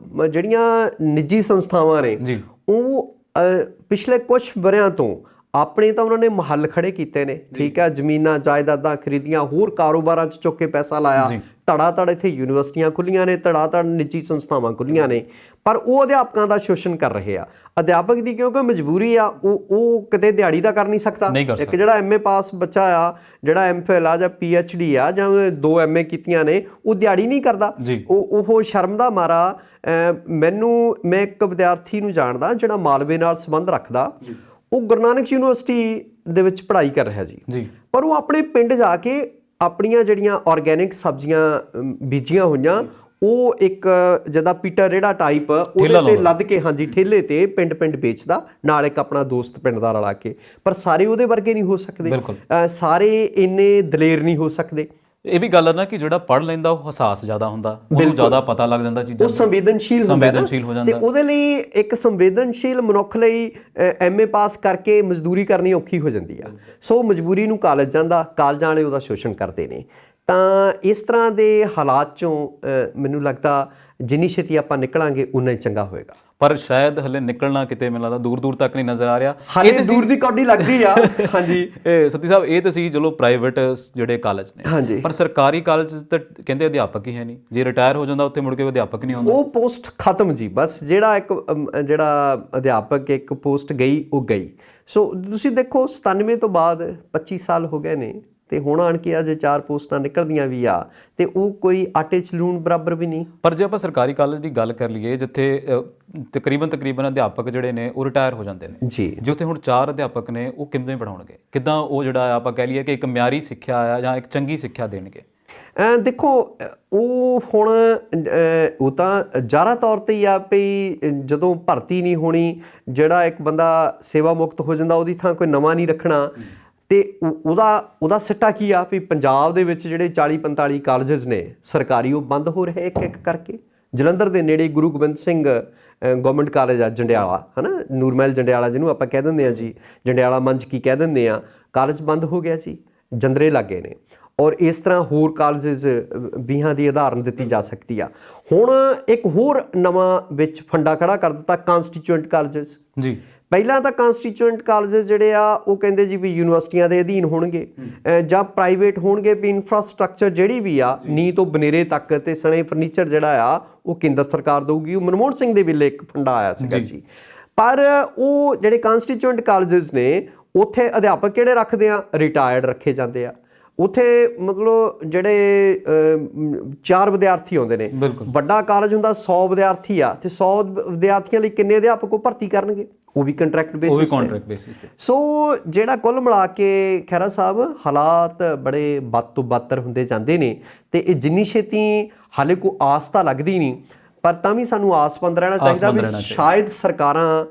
ਜਿਹੜੀਆਂ ਨਿੱਜੀ ਸੰਸਥਾਵਾਂ ਨੇ ਉਹ ਪਿਛਲੇ ਕੁਝ ਵਰਿਆਂ ਤੋਂ ਆਪਣੇ ਤਾਂ ਉਹਨਾਂ ਨੇ ਮਹੱਲ ਖੜੇ ਕੀਤੇ ਨੇ, ਠੀਕ ਹੈ, ਜ਼ਮੀਨਾਂ ਜਾਇਦਾਦਾਂ ਖਰੀਦੀਆਂ, ਹੋਰ ਕਾਰੋਬਾਰਾਂ 'ਚ ਚੁੱਕ ਕੇ ਪੈਸਾ ਲਾਇਆ, ਧੜਾ ਧੜ ਇੱਥੇ ਯੂਨੀਵਰਸਿਟੀਆਂ ਖੁੱਲੀਆਂ ਨੇ, ਧੜਾ ਧੜ ਨਿੱਜੀ ਸੰਸਥਾਵਾਂ ਖੁੱਲੀਆਂ ਨੇ, ਪਰ ਉਹ ਅਧਿਆਪਕਾਂ ਦਾ ਸ਼ੋਸ਼ਣ ਕਰ ਰਹੇ ਆ। ਅਧਿਆਪਕ ਦੀ ਕਿਉਂਕਿ ਮਜਬੂਰੀ ਆ, ਉਹ ਕਿਤੇ ਦਿਹਾੜੀ ਦਾ ਕਰ ਨਹੀਂ ਸਕਦਾ। ਇੱਕ ਜਿਹੜਾ MA ਪਾਸ ਬੱਚਾ ਆ, ਜਿਹੜਾ MPhil ਆ ਜਾਂ PhD ਆ ਜਾਂ 2 MA ਕੀਤੀਆਂ ਨੇ, ਉਹ ਦਿਹਾੜੀ ਨਹੀਂ ਕਰਦਾ। ਉਹ ਸ਼ਰਮ ਦਾ ਮਾਰਾ ਮੈਂ ਇੱਕ ਵਿਦਿਆਰਥੀ ਨੂੰ ਜਾਣਦਾ ਜਿਹੜਾ ਮਾਲਵੇ ਨਾਲ ਸੰਬੰਧ ਰੱਖਦਾ, ਉਹ ਗੁਰੂ ਨਾਨਕ ਯੂਨੀਵਰਸਿਟੀ ਦੇ ਵਿੱਚ ਪੜ੍ਹਾਈ ਕਰ ਰਿਹਾ ਜੀ, ਪਰ ਉਹ ਆਪਣੇ ਪਿੰਡ ਜਾ ਕੇ ਆਪਣੀਆਂ ਜਿਹੜੀਆਂ ਆਰਗੈਨਿਕ ਸਬਜ਼ੀਆਂ ਬੀਜੀਆਂ ਹੋਈਆਂ, ਉਹ ਇੱਕ ਜਿੱਦਾਂ ਪੀਟਰ ਰੇੜਾ ਟਾਈਪ ਉਹਦੇ ਤੇ ਲੱਦ ਕੇ, ਹਾਂਜੀ, ਠੇਲੇ ਤੇ ਪਿੰਡ ਪਿੰਡ ਵੇਚਦਾ, ਨਾਲ ਇੱਕ ਆਪਣਾ ਦੋਸਤ ਪਿੰਡ ਦਾ ਰਲਾ ਕੇ। ਪਰ ਸਾਰੇ ਉਹਦੇ ਵਰਗੇ ਨਹੀਂ ਹੋ ਸਕਦੇ, ਸਾਰੇ ਇੰਨੇ ਦਲੇਰ ਨਹੀਂ ਹੋ ਸਕਦੇ। ਇਹ ਵੀ ਗੱਲ ਹੈ ਨਾ ਕਿ ਜਿਹੜਾ ਪੜ੍ਹ ਲੈਂਦਾ ਉਹ ਹਸਾਸ ਜ਼ਿਆਦਾ ਹੁੰਦਾ, ਉਹਨੂੰ ਜ਼ਿਆਦਾ ਪਤਾ ਲੱਗ ਜਾਂਦਾ ਚੀਜ਼ਾਂ, ਉਹ ਸੰਵੇਦਨਸ਼ੀਲ ਹੋ ਜਾਂਦਾ। ਤੇ ਉਹਦੇ ਲਈ ਇੱਕ ਸੰਵੇਦਨਸ਼ੀਲ ਮਨੁੱਖ ਲਈ MA ਪਾਸ ਕਰਕੇ ਮਜ਼ਦੂਰੀ ਕਰਨੀ ਔਖੀ ਹੋ ਜਾਂਦੀ ਆ। ਸੋ ਮਜਬੂਰੀ ਨੂੰ ਕਾਲਜ ਜਾਂਦਾ, ਕਾਲਜਾਂ ਵਾਲੇ ਉਹਦਾ ਸ਼ੋਸ਼ਣ ਕਰਦੇ ਨੇ। ਤਾਂ ਇਸ ਤਰ੍ਹਾਂ ਦੇ ਹਾਲਾਤ 'ਚੋਂ ਮੈਨੂੰ ਲੱਗਦਾ ਜਿੰਨੀ ਛੇਤੀ ਆਪਾਂ ਨਿਕਲਾਂਗੇ ਉਨਾ ਹੀ ਚੰਗਾ ਹੋਏਗਾ। ਪਰ ਸ਼ਾਇਦ ਹਲੇ ਨਿਕਲਣਾ ਕਿਤੇ ਮੈਨੂੰ ਲੱਗਦਾ ਦੂਰ ਤੱਕ ਨਹੀਂ ਨਜ਼ਰ ਆ ਰਿਹਾ, ਹਾਲੇ ਦੂਰ ਦੀ ਕੌਡੀ ਲੱਗਦੀ ਆ। ਹਾਂਜੀ ਸਤੀ ਸਾਹਿਬ, ਇਹ ਤਾਂ ਸੀ ਚਲੋ ਪ੍ਰਾਈਵੇਟ ਜਿਹੜੇ ਕਾਲਜ ਨੇ, ਪਰ ਸਰਕਾਰੀ ਕਾਲਜ ਤਾਂ ਕਹਿੰਦੇ ਅਧਿਆਪਕ ਹੀ ਹੈ ਨਹੀਂ, ਜੇ ਰਿਟਾਇਰ ਹੋ ਜਾਂਦਾ ਉੱਥੇ ਮੁੜ ਕੇ ਅਧਿਆਪਕ ਨਹੀਂ ਆਉਂਦਾ, ਉਹ ਪੋਸਟ ਖਤਮ ਜੀ। ਬਸ ਜਿਹੜਾ ਅਧਿਆਪਕ ਇੱਕ ਪੋਸਟ ਗਈ ਉਹ ਗਈ। ਸੋ ਤੁਸੀਂ ਦੇਖੋ 97 ਤੋਂ ਬਾਅਦ 25 ਸਾਲ ਹੋ ਗਏ ਨੇ ਤੇ ਹੁਣ ਆਣ ਕੇ ਅਜੇ 4 ਪੋਸਟਾਂ ਨਿਕਲਦੀਆਂ ਵੀ ਆ, ਤੇ ਉਹ ਕੋਈ ਆਟੇ 'ਚ ਲੂਣ ਬਰਾਬਰ ਵੀ ਨਹੀਂ। ਪਰ ਜੇ ਆਪਾਂ ਸਰਕਾਰੀ ਕਾਲਜ ਦੀ ਗੱਲ ਕਰ ਲਈਏ, ਜਿੱਥੇ ਤਕਰੀਬਨ ਅਧਿਆਪਕ ਜਿਹੜੇ ਨੇ ਉਹ ਰਿਟਾਇਰ ਹੋ ਜਾਂਦੇ ਨੇ ਜੀ, ਜੇ ਉੱਥੇ ਹੁਣ 4 ਅਧਿਆਪਕ ਨੇ, ਉਹ ਕਿਵੇਂ ਪੜ੍ਹਾਉਣਗੇ? ਕਿੱਦਾਂ ਉਹ ਜਿਹੜਾ ਆਪਾਂ ਕਹਿ ਲਈਏ ਕਿ ਇੱਕ ਮਿਆਰੀ ਸਿੱਖਿਆ ਆ ਜਾਂ ਇੱਕ ਚੰਗੀ ਸਿੱਖਿਆ ਦੇਣਗੇ? ਦੇਖੋ, ਉਹ ਹੁਣ ਉਹ ਤਾਂ ਜ਼ਾਹਰਾ ਤੌਰ 'ਤੇ ਹੀ ਆ ਵੀ ਜਦੋਂ ਭਰਤੀ ਨਹੀਂ ਹੋਣੀ, ਜਿਹੜਾ ਇੱਕ ਬੰਦਾ ਸੇਵਾ ਮੁਕਤ ਹੋ ਜਾਂਦਾ, ਉਹਦੀ ਥਾਂ ਕੋਈ ਨਵਾਂ ਨਹੀਂ ਰੱਖਣਾ। ਤੇ ਉਹਦਾ ਸਿੱਟਾ ਕੀ ਆ ਵੀ ਪੰਜਾਬ ਦੇ ਵਿੱਚ ਜਿਹੜੇ 40-45 ਕਾਲਜਸ ਨੇ ਸਰਕਾਰੀ, ਉਹ ਬੰਦ ਹੋ ਰਹੇ ਇੱਕ ਇੱਕ ਕਰਕੇ। ਜਲੰਧਰ ਦੇ ਨੇੜੇ ਗੁਰੂ ਗੋਬਿੰਦ ਸਿੰਘ ਗਵਰਨਮੈਂਟ ਕਾਲਜ ਆ ਜੰਡਿਆਲਾ, ਹੈ ਨਾ, ਨੂਰਮਹਿਲ ਜੰਡਿਆਲਾ ਜਿਹਨੂੰ ਆਪਾਂ ਕਹਿ ਦਿੰਦੇ ਹਾਂ ਜੀ, ਜੰਡਿਆਲਾ ਮੰਚ ਕੀ ਕਹਿ ਦਿੰਦੇ ਆ, ਕਾਲਜ ਬੰਦ ਹੋ ਗਿਆ ਸੀ, ਜੰਦਰੇ ਲੱਗੇ ਨੇ। ਔਰ ਇਸ ਤਰ੍ਹਾਂ ਹੋਰ ਕਾਲਜਸ 20 ਦੀ ਉਦਾਹਰਨ ਦਿੱਤੀ ਜਾ ਸਕਦੀ ਆ। ਹੁਣ ਇੱਕ ਹੋਰ ਨਵਾਂ ਵਿੱਚ ਫੰਡਾ ਖੜਾ ਕਰ ਦਿੱਤਾ, ਕਾਂਸਟੀਚੂਐਂਟ ਕਾਲਜਸ ਜੀ। ਪਹਿਲਾਂ ਤਾਂ ਕਾਂਸਟੀਚੂਐਂਟ ਕਾਲਜਸ ਜਿਹੜੇ ਆ ਉਹ ਕਹਿੰਦੇ ਜੀ ਵੀ ਯੂਨੀਵਰਸਿਟੀਆਂ ਦੇ ਅਧੀਨ ਹੋਣਗੇ ਜਾਂ ਪ੍ਰਾਈਵੇਟ ਹੋਣਗੇ, ਵੀ ਇਨਫਰਾਸਟਰਕਚਰ ਜਿਹੜੀ ਵੀ ਆ ਨੀਂਹ ਤੋਂ ਬਨੇਰੇ ਤੱਕ ਤੇ ਸਣੇ ਫਰਨੀਚਰ ਜਿਹੜਾ ਆ ਉਹ ਕੇਂਦਰ ਸਰਕਾਰ ਦੇਊਗੀ। ਉਹ ਮਨਮੋਹਨ ਸਿੰਘ ਦੇ ਵੇਲੇ ਇੱਕ ਫੰਡਾ ਆਇਆ ਸੀਗਾ ਜੀ। ਪਰ ਉਹ ਜਿਹੜੇ ਕਾਂਸਟੀਚੂਐਂਟ ਕਾਲਜਸ ਨੇ, ਉੱਥੇ ਅਧਿਆਪਕ ਕਿਹੜੇ ਰੱਖਦੇ ਆ? ਰਿਟਾਇਰਡ ਰੱਖੇ ਜਾਂਦੇ ਆ। ਉੱਥੇ ਮਤਲਬ ਜਿਹੜੇ 4 ਵਿਦਿਆਰਥੀ ਆਉਂਦੇ ਨੇ, ਵੱਡਾ ਕਾਲਜ ਹੁੰਦਾ 100 ਵਿਦਿਆਰਥੀ ਆ, ਤੇ 100 ਵਿਦਿਆਰਥੀਆਂ ਲਈ ਕਿੰਨੇ ਅਧਿਆਪਕ ਉਹ ਭਰਤੀ ਕਰਨਗੇ? ਉਹ ਵੀ ਕੰਟਰੈਕਟ ਬੇਸਿਸ ਤੇ। ਸੋ ਜਿਹੜਾ ਕੁੱਲ ਮਿਲਾ ਕੇ ਖਹਿਰਾ ਸਾਹਿਬ ਹਾਲਾਤ ਬੜੇ ਬਦ ਤੋਂ ਬਦਤਰ ਹੁੰਦੇ ਜਾਂਦੇ ਨੇ, ਤੇ ਇਹ ਜਿੰਨੀ ਛੇਤੀ ਹਾਲੇ ਕੋਈ ਆਸ ਤਾਂ ਲੱਗਦੀ ਨਹੀਂ, ਪਰ ਤਾਂ ਵੀ ਸਾਨੂੰ ਆਸਮੰਦ ਰਹਿਣਾ ਚਾਹੀਦਾ ਵੀ ਸ਼ਾਇਦ ਸਰਕਾਰਾਂ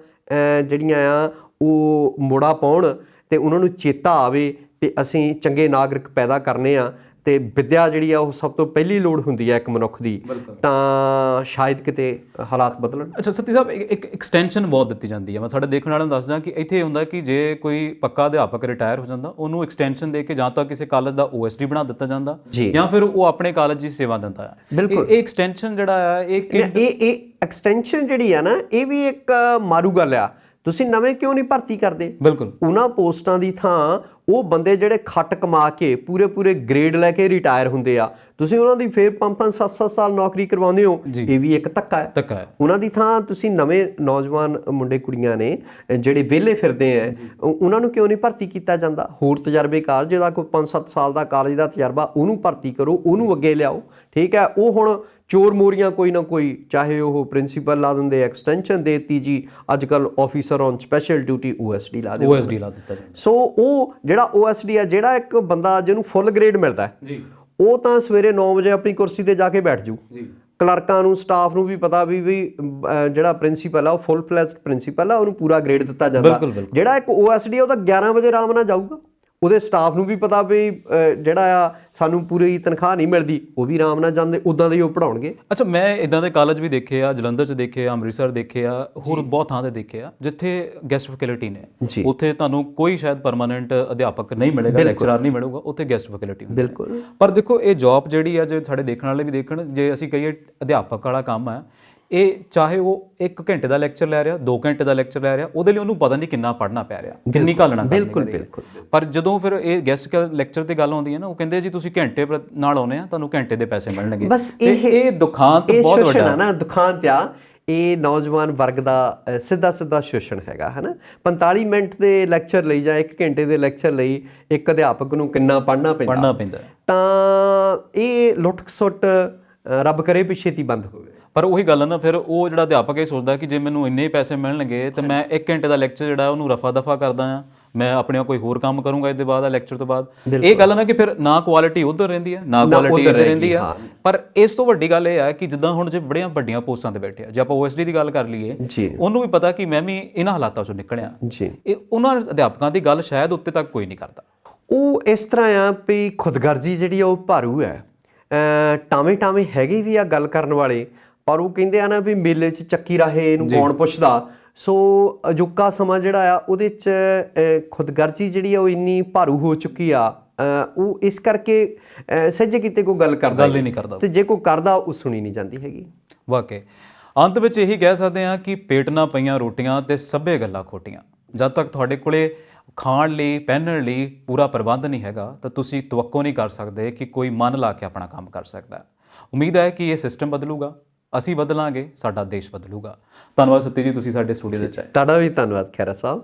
ਜਿਹੜੀਆਂ ਆ ਉਹ ਮੋੜਾ ਪਾਉਣ ਤੇ ਉਹਨਾਂ ਨੂੰ ਚੇਤਾ ਆਵੇ ਕਿ ਅਸੀਂ ਚੰਗੇ ਨਾਗਰਿਕ ਪੈਦਾ ਕਰਨੇ ਆ, ਤੇ ਵਿੱਦਿਆ ਜਿਹੜੀ ਆ ਉਹ ਸਭ ਤੋਂ ਪਹਿਲੀ ਲੋੜ ਹੁੰਦੀ ਹੈ ਇੱਕ ਮਨੁੱਖ ਦੀ, ਤਾਂ ਸ਼ਾਇਦ ਕਿਤੇ ਹਾਲਾਤ ਬਦਲਣ। ਅੱਛਾ ਸਤੀ ਸਾਹਿਬ, ਇੱਕ ਐਕਸਟੈਂਸ਼ਨ ਬਹੁਤ ਦਿੱਤੀ ਜਾਂਦੀ ਹੈ। ਮੈਂ ਤੁਹਾਡੇ ਦੇਖਣ ਵਾਲਿਆਂ ਨੂੰ ਦੱਸਦਾ ਕਿ ਇੱਥੇ ਹੁੰਦਾ ਕਿ ਜੇ ਕੋਈ ਪੱਕਾ ਅਧਿਆਪਕ ਰਿਟਾਇਰ ਹੋ ਜਾਂਦਾ, ਉਹਨੂੰ ਐਕਸਟੈਂਸ਼ਨ ਦੇ ਕੇ ਜਾਂ ਤਾਂ ਕਿਸੇ ਕਾਲਜ ਦਾ OSD ਬਣਾ ਦਿੱਤਾ ਜਾਂਦਾ, ਜਾਂ ਫਿਰ ਉਹ ਆਪਣੇ ਕਾਲਜ ਦੀ ਸੇਵਾ ਦਿੰਦਾ ਹੈ। ਬਿਲਕੁਲ, ਇਹ ਐਕਸਟੈਂਸ਼ਨ ਜਿਹੜਾ ਆ ਇਹ ਐਕਸਟੈਂਸ਼ਨ ਜਿਹੜੀ ਆ ਨਾ, ਇਹ ਵੀ ਇੱਕ ਮਾਰੂ ਗੱਲ ਆ। ਤੁਸੀਂ ਨਵੇਂ ਕਿਉਂ ਨਹੀਂ ਭਰਤੀ ਕਰਦੇ? ਬਿਲਕੁਲ, ਉਹਨਾਂ ਪੋਸਟਾਂ ਦੀ ਥਾਂ ਉਹ ਬੰਦੇ ਜਿਹੜੇ ਖੱਟ ਕਮਾ ਕੇ ਪੂਰੇ ਗ੍ਰੇਡ ਲੈ ਕੇ ਰਿਟਾਇਰ ਹੁੰਦੇ ਆ, ਤੁਸੀਂ ਉਹਨਾਂ ਦੀ ਫਿਰ 5-5 7-7 ਸਾਲ ਨੌਕਰੀ ਕਰਵਾਉਂਦੇ ਹੋ, ਇਹ ਵੀ ਇੱਕ ਧੱਕਾ ਹੈ। ਧੱਕਾ ਹੈ। ਉਹਨਾਂ ਦੀ ਥਾਂ ਤੁਸੀਂ ਨਵੇਂ ਨੌਜਵਾਨ ਮੁੰਡੇ ਕੁੜੀਆਂ ਨੇ ਜਿਹੜੇ ਵਿਹਲੇ ਫਿਰਦੇ ਆ, ਉਹਨਾਂ ਨੂੰ ਕਿਉਂ ਨਹੀਂ ਭਰਤੀ ਕੀਤਾ ਜਾਂਦਾ? ਹੋਰ ਤਜਰਬੇਕਾਰ ਜਿਹਦਾ ਕੋਈ 5-7 ਸਾਲ ਦਾ ਕਾਲਜ ਦਾ ਤਜਰਬਾ, ਉਹਨੂੰ ਭਰਤੀ ਕਰੋ, ਉਹਨੂੰ ਅੱਗੇ ਲਿਆਓ। ਠੀਕ ਹੈ, ਉਹ ਹੁਣ ਚੋਰ ਮੋਰੀਆਂ ਕੋਈ ਨਾ ਕੋਈ, ਚਾਹੇ ਉਹ ਪ੍ਰਿੰਸੀਪਲ ਲਾ ਦਿੰਦੇ, ਐਕਸਟੈਂਸ਼ਨ ਦੇਤੀ ਜੀ, ਅੱਜ ਕੱਲ officer on special duty OSD ਲਾ ਦਿੰਦੇ। OSD ਲਾ ਦਿੱਤਾ ਜਾਂਦਾ। ਸੋ ਉਹ ਜਿਹੜਾ OSD ਹੈ, ਜਿਹੜਾ ਇੱਕ ਬੰਦਾ ਜਿਹਨੂੰ ਫੁੱਲ ਗ੍ਰੇਡ ਮਿਲਦਾ ਜੀ, ਉਹ ਤਾਂ ਸਵੇਰੇ 9 ਵਜੇ ਆਪਣੀ ਕੁਰਸੀ ਤੇ ਜਾ ਕੇ ਬੈਠ ਜੂ ਜੀ। ਕਲਰਕਾਂ ਨੂੰ, ਸਟਾਫ ਨੂੰ ਵੀ ਪਤਾ ਵੀ ਜਿਹੜਾ ਪ੍ਰਿੰਸੀਪਲ ਆ ਉਹ ਫੁੱਲ ਫਲੈਜਡ ਪ੍ਰਿੰਸੀਪਲ ਆ, ਉਹਨੂੰ ਪੂਰਾ ਗ੍ਰੇਡ ਦਿੱਤਾ ਜਾਂਦਾ। ਜਿਹੜਾ ਇੱਕ OSD ਆ ਉਹ ਤਾਂ 11 ਵਜੇ ਆਰਾਮ ਨਾਲ ਜਾਊਗਾ, ਉਹਦੇ ਸਟਾਫ ਨੂੰ ਵੀ ਪਤਾ ਵੀ ਜਿਹੜਾ ਆ ਸਾਨੂੰ ਪੂਰੀ ਤਨਖਾਹ ਨਹੀਂ ਮਿਲਦੀ, ਉਹ ਵੀ ਆਰਾਮ ਨਾਲ ਜਾਂਦੇ, ਉੱਦਾਂ ਦੇ ਹੀ ਉਹ ਪੜ੍ਹਾਉਣਗੇ। ਅੱਛਾ, ਮੈਂ ਇਦਾਂ ਦੇ ਕਾਲਜ ਵੀ ਦੇਖੇ ਆ, ਜਲੰਧਰ 'ਚ ਦੇਖੇ ਆ, ਅੰਮ੍ਰਿਤਸਰ ਦੇਖੇ ਆ, ਹੋਰ ਬਹੁਤ ਥਾਂ ਤੇ ਦੇਖੇ ਆ ਜਿੱਥੇ ਗੈਸਟ ਫੈਕਲਟੀ ਨੇ। ਉੱਥੇ ਤੁਹਾਨੂੰ ਕੋਈ ਸ਼ਾਇਦ ਪਰਮਾਨੈਂਟ ਅਧਿਆਪਕ ਨਹੀਂ ਮਿਲੇਗਾ, ਲੈਕਚਰਰ ਨਹੀਂ ਮਿਲੂਗਾ, ਉੱਥੇ ਗੈਸਟ ਫੈਕਲਟੀ। ਬਿਲਕੁਲ। ਪਰ ਦੇਖੋ, ਇਹ ਜੌਬ ਜਿਹੜੀ ਆ, ਜੇ ਸਾਡੇ ਦੇਖਣ ਵਾਲੇ ਵੀ ਦੇਖਣ, ਜੇ ਅਸੀਂ ਕਹੀਏ ਅਧਿਆਪਕ ਵਾਲਾ ਕੰਮ ਹੈ, ਇਹ ਚਾਹੇ ਉਹ 1 ਘੰਟੇ ਦਾ ਲੈਕਚਰ ਲੈ ਰਿਹਾ, 2 ਘੰਟੇ ਦਾ ਲੈਕਚਰ ਲੈ ਰਿਹਾ, ਉਹਦੇ ਲਈ ਉਹਨੂੰ ਪਤਾ ਨਹੀਂ ਕਿੰਨਾ ਪੜ੍ਹਨਾ ਪੈ ਰਿਹਾ, ਕਿੰਨੀ ਘਾਲਣਾ। ਬਿਲਕੁਲ। ਪਰ ਜਦੋਂ ਫਿਰ ਇਹ ਗੈਸਟ ਲੈਕਚਰ ਤੇ ਗੱਲ ਆਉਂਦੀ ਹੈ ਨਾ, ਉਹ ਕਹਿੰਦੇ ਜੀ ਤੁਸੀਂ ਘੰਟੇ ਨਾਲ ਆਉਨੇ ਆ, ਤੁਹਾਨੂੰ ਘੰਟੇ ਦੇ ਪੈਸੇ ਮਿਲਣਗੇ। ਬਸ ਇਹ ਦੁਖਾਂਤ ਬਹੁਤ ਵੱਡਾ ਨਾ, ਦੁਖਾਂਤ ਆ ਇਹ ਨੌਜਵਾਨ ਵਰਗ ਦਾ ਸਿੱਧਾ ਸ਼ੋਸ਼ਣ ਹੈਗਾ, ਹੈ ਨਾ। 45 ਮਿੰਟ ਦੇ ਲੈਕਚਰ ਲਈ ਜਾਂ 1 ਘੰਟੇ ਦੇ ਲੈਕਚਰ ਲਈ ਇੱਕ ਅਧਿਆਪਕ ਨੂੰ ਕਿੰਨਾ ਪੜ੍ਹਨਾ ਪੈਂਦਾ। ਤਾਂ ਇਹ ਲੁੱਟ ਖਸੁੱਟ ਰੱਬ ਕਰੇ ਪਿੱਛੇ ਤੀ ਬੰਦ ਹੋਵੇ। ਪਰ ਉਹੀ ਗੱਲ ਹੈ ਨਾ, ਫਿਰ ਉਹ ਜਿਹੜਾ ਅਧਿਆਪਕ ਇਹ ਸੋਚਦਾ ਕਿ ਜੇ ਮੈਨੂੰ ਇੰਨੇ ਪੈਸੇ ਮਿਲਣਗੇ ਤਾਂ ਮੈਂ 1 ਘੰਟੇ ਦਾ ਲੈਕਚਰ ਜਿਹੜਾ ਉਹਨੂੰ ਰਫਾ ਦਫਾ ਕਰਦਾ ਆ, ਮੈਂ ਆਪਣੇ ਕੋਈ ਹੋਰ ਕੰਮ ਕਰੂੰਗਾ ਇਹਦੇ ਬਾਅਦ, ਲੈਕਚਰ ਤੋਂ ਬਾਅਦ। ਇਹ ਗੱਲ ਨਾ ਕਿ ਫਿਰ ਨਾ ਕੁਆਲਿਟੀ ਉੱਧਰ ਰਹਿੰਦੀ ਹੈ, ਨਾ ਕੁਆਲਿਟੀ ਇੱਧਰ ਰਹਿੰਦੀ ਹੈ। ਪਰ ਇਸ ਤੋਂ ਵੱਡੀ ਗੱਲ ਇਹ ਹੈ ਕਿ ਜਿੱਦਾਂ ਹੁਣ ਜੇ ਬੜੀਆਂ ਵੱਡੀਆਂ ਪੋਸਟਾਂ ਤੇ ਬੈਠੇ ਆ, ਜੇ ਆਪਾਂ OSD ਦੀ ਗੱਲ ਕਰ ਲਈਏ, ਉਹਨੂੰ ਵੀ ਪਤਾ ਕਿ ਮੈਂ ਵੀ ਇਹਨਾਂ ਹਾਲਾਤਾਂ ਚੋਂ ਨਿਕਲਿਆ। ਇਹ ਉਹਨਾਂ ਅਧਿਆਪਕਾਂ ਦੀ ਗੱਲ ਸ਼ਾਇਦ ਉੱਤੇ ਤੱਕ ਕੋਈ ਨਹੀਂ ਕਰਦਾ। ਉਹ ਇਸ ਤਰ੍ਹਾਂ ਆ ਵੀ ਖੁਦਗਰਜ਼ੀ ਜਿਹੜੀ ਆ ਉਹ ਭਾਰੂ ਹੈ। ਟਾਵੇਂ ਹੈਗੇ ਵੀ ਆ ਗੱਲ ਕਰਨ ਵਾਲੇ, ਪਰ ਉਹ ਕਹਿੰਦੇ ਆ ਨਾ ਵੀ ਮੇਲੇ 'ਚ ਚੱਕੀ ਰਾਹੇ ਇਹਨੂੰ ਕੌਣ ਪੁੱਛਦਾ। ਸੋ ਅਜੋਕਾ ਸਮਾਂ ਜਿਹੜਾ ਆ ਉਹਦੇ 'ਚ ਖੁਦਗਰਜ਼ੀ ਜਿਹੜੀ ਆ ਉਹ ਇੰਨੀ ਭਾਰੂ ਹੋ ਚੁੱਕੀ ਆ, ਉਹ ਇਸ ਕਰਕੇ ਸਹਿਜੇ ਕਿਤੇ ਕੋਈ ਗੱਲ ਹੀ ਨਹੀਂ ਕਰਦਾ, ਤੇ ਜੇ ਕੋਈ ਕਰਦਾ ਉਹ ਸੁਣੀ ਨਹੀਂ ਜਾਂਦੀ ਹੈਗੀ। ਵਾਕਈ ਅੰਤ ਵਿੱਚ ਇਹੀ ਕਹਿ ਸਕਦੇ ਹਾਂ ਕਿ ਪੇਟ ਨਾ ਪਈਆਂ ਰੋਟੀਆਂ ਤੇ ਸਭੇ ਗੱਲਾਂ ਖੋਟੀਆਂ। ਜਦ ਤੱਕ ਤੁਹਾਡੇ ਕੋਲੇ ਖਾਣ ਲਈ, ਪਹਿਨਣ ਲਈ ਪੂਰਾ ਪ੍ਰਬੰਧ ਨਹੀਂ ਹੈਗਾ, ਤਾਂ ਤੁਸੀਂ ਤਵੱਕੋ ਨਹੀਂ ਕਰ ਸਕਦੇ ਕਿ ਕੋਈ ਮਨ ਲਾ ਕੇ ਆਪਣਾ ਕੰਮ ਕਰ ਸਕਦਾ। ਉਮੀਦ ਹੈ ਕਿ ਇਹ ਸਿਸਟਮ ਬਦਲੂਗਾ, ਅਸੀਂ ਬਦਲਾਂਗੇ, ਸਾਡਾ ਦੇਸ਼ ਬਦਲੂਗਾ। ਧੰਨਵਾਦ ਸਤੀ ਜੀ, ਤੁਸੀਂ ਸਾਡੇ ਸਟੂਡੀਓ ਵਿੱਚ ਆਏ। ਤੁਹਾਡਾ ਵੀ ਧੰਨਵਾਦ ਖੈਰਾ ਸਾਹਿਬ।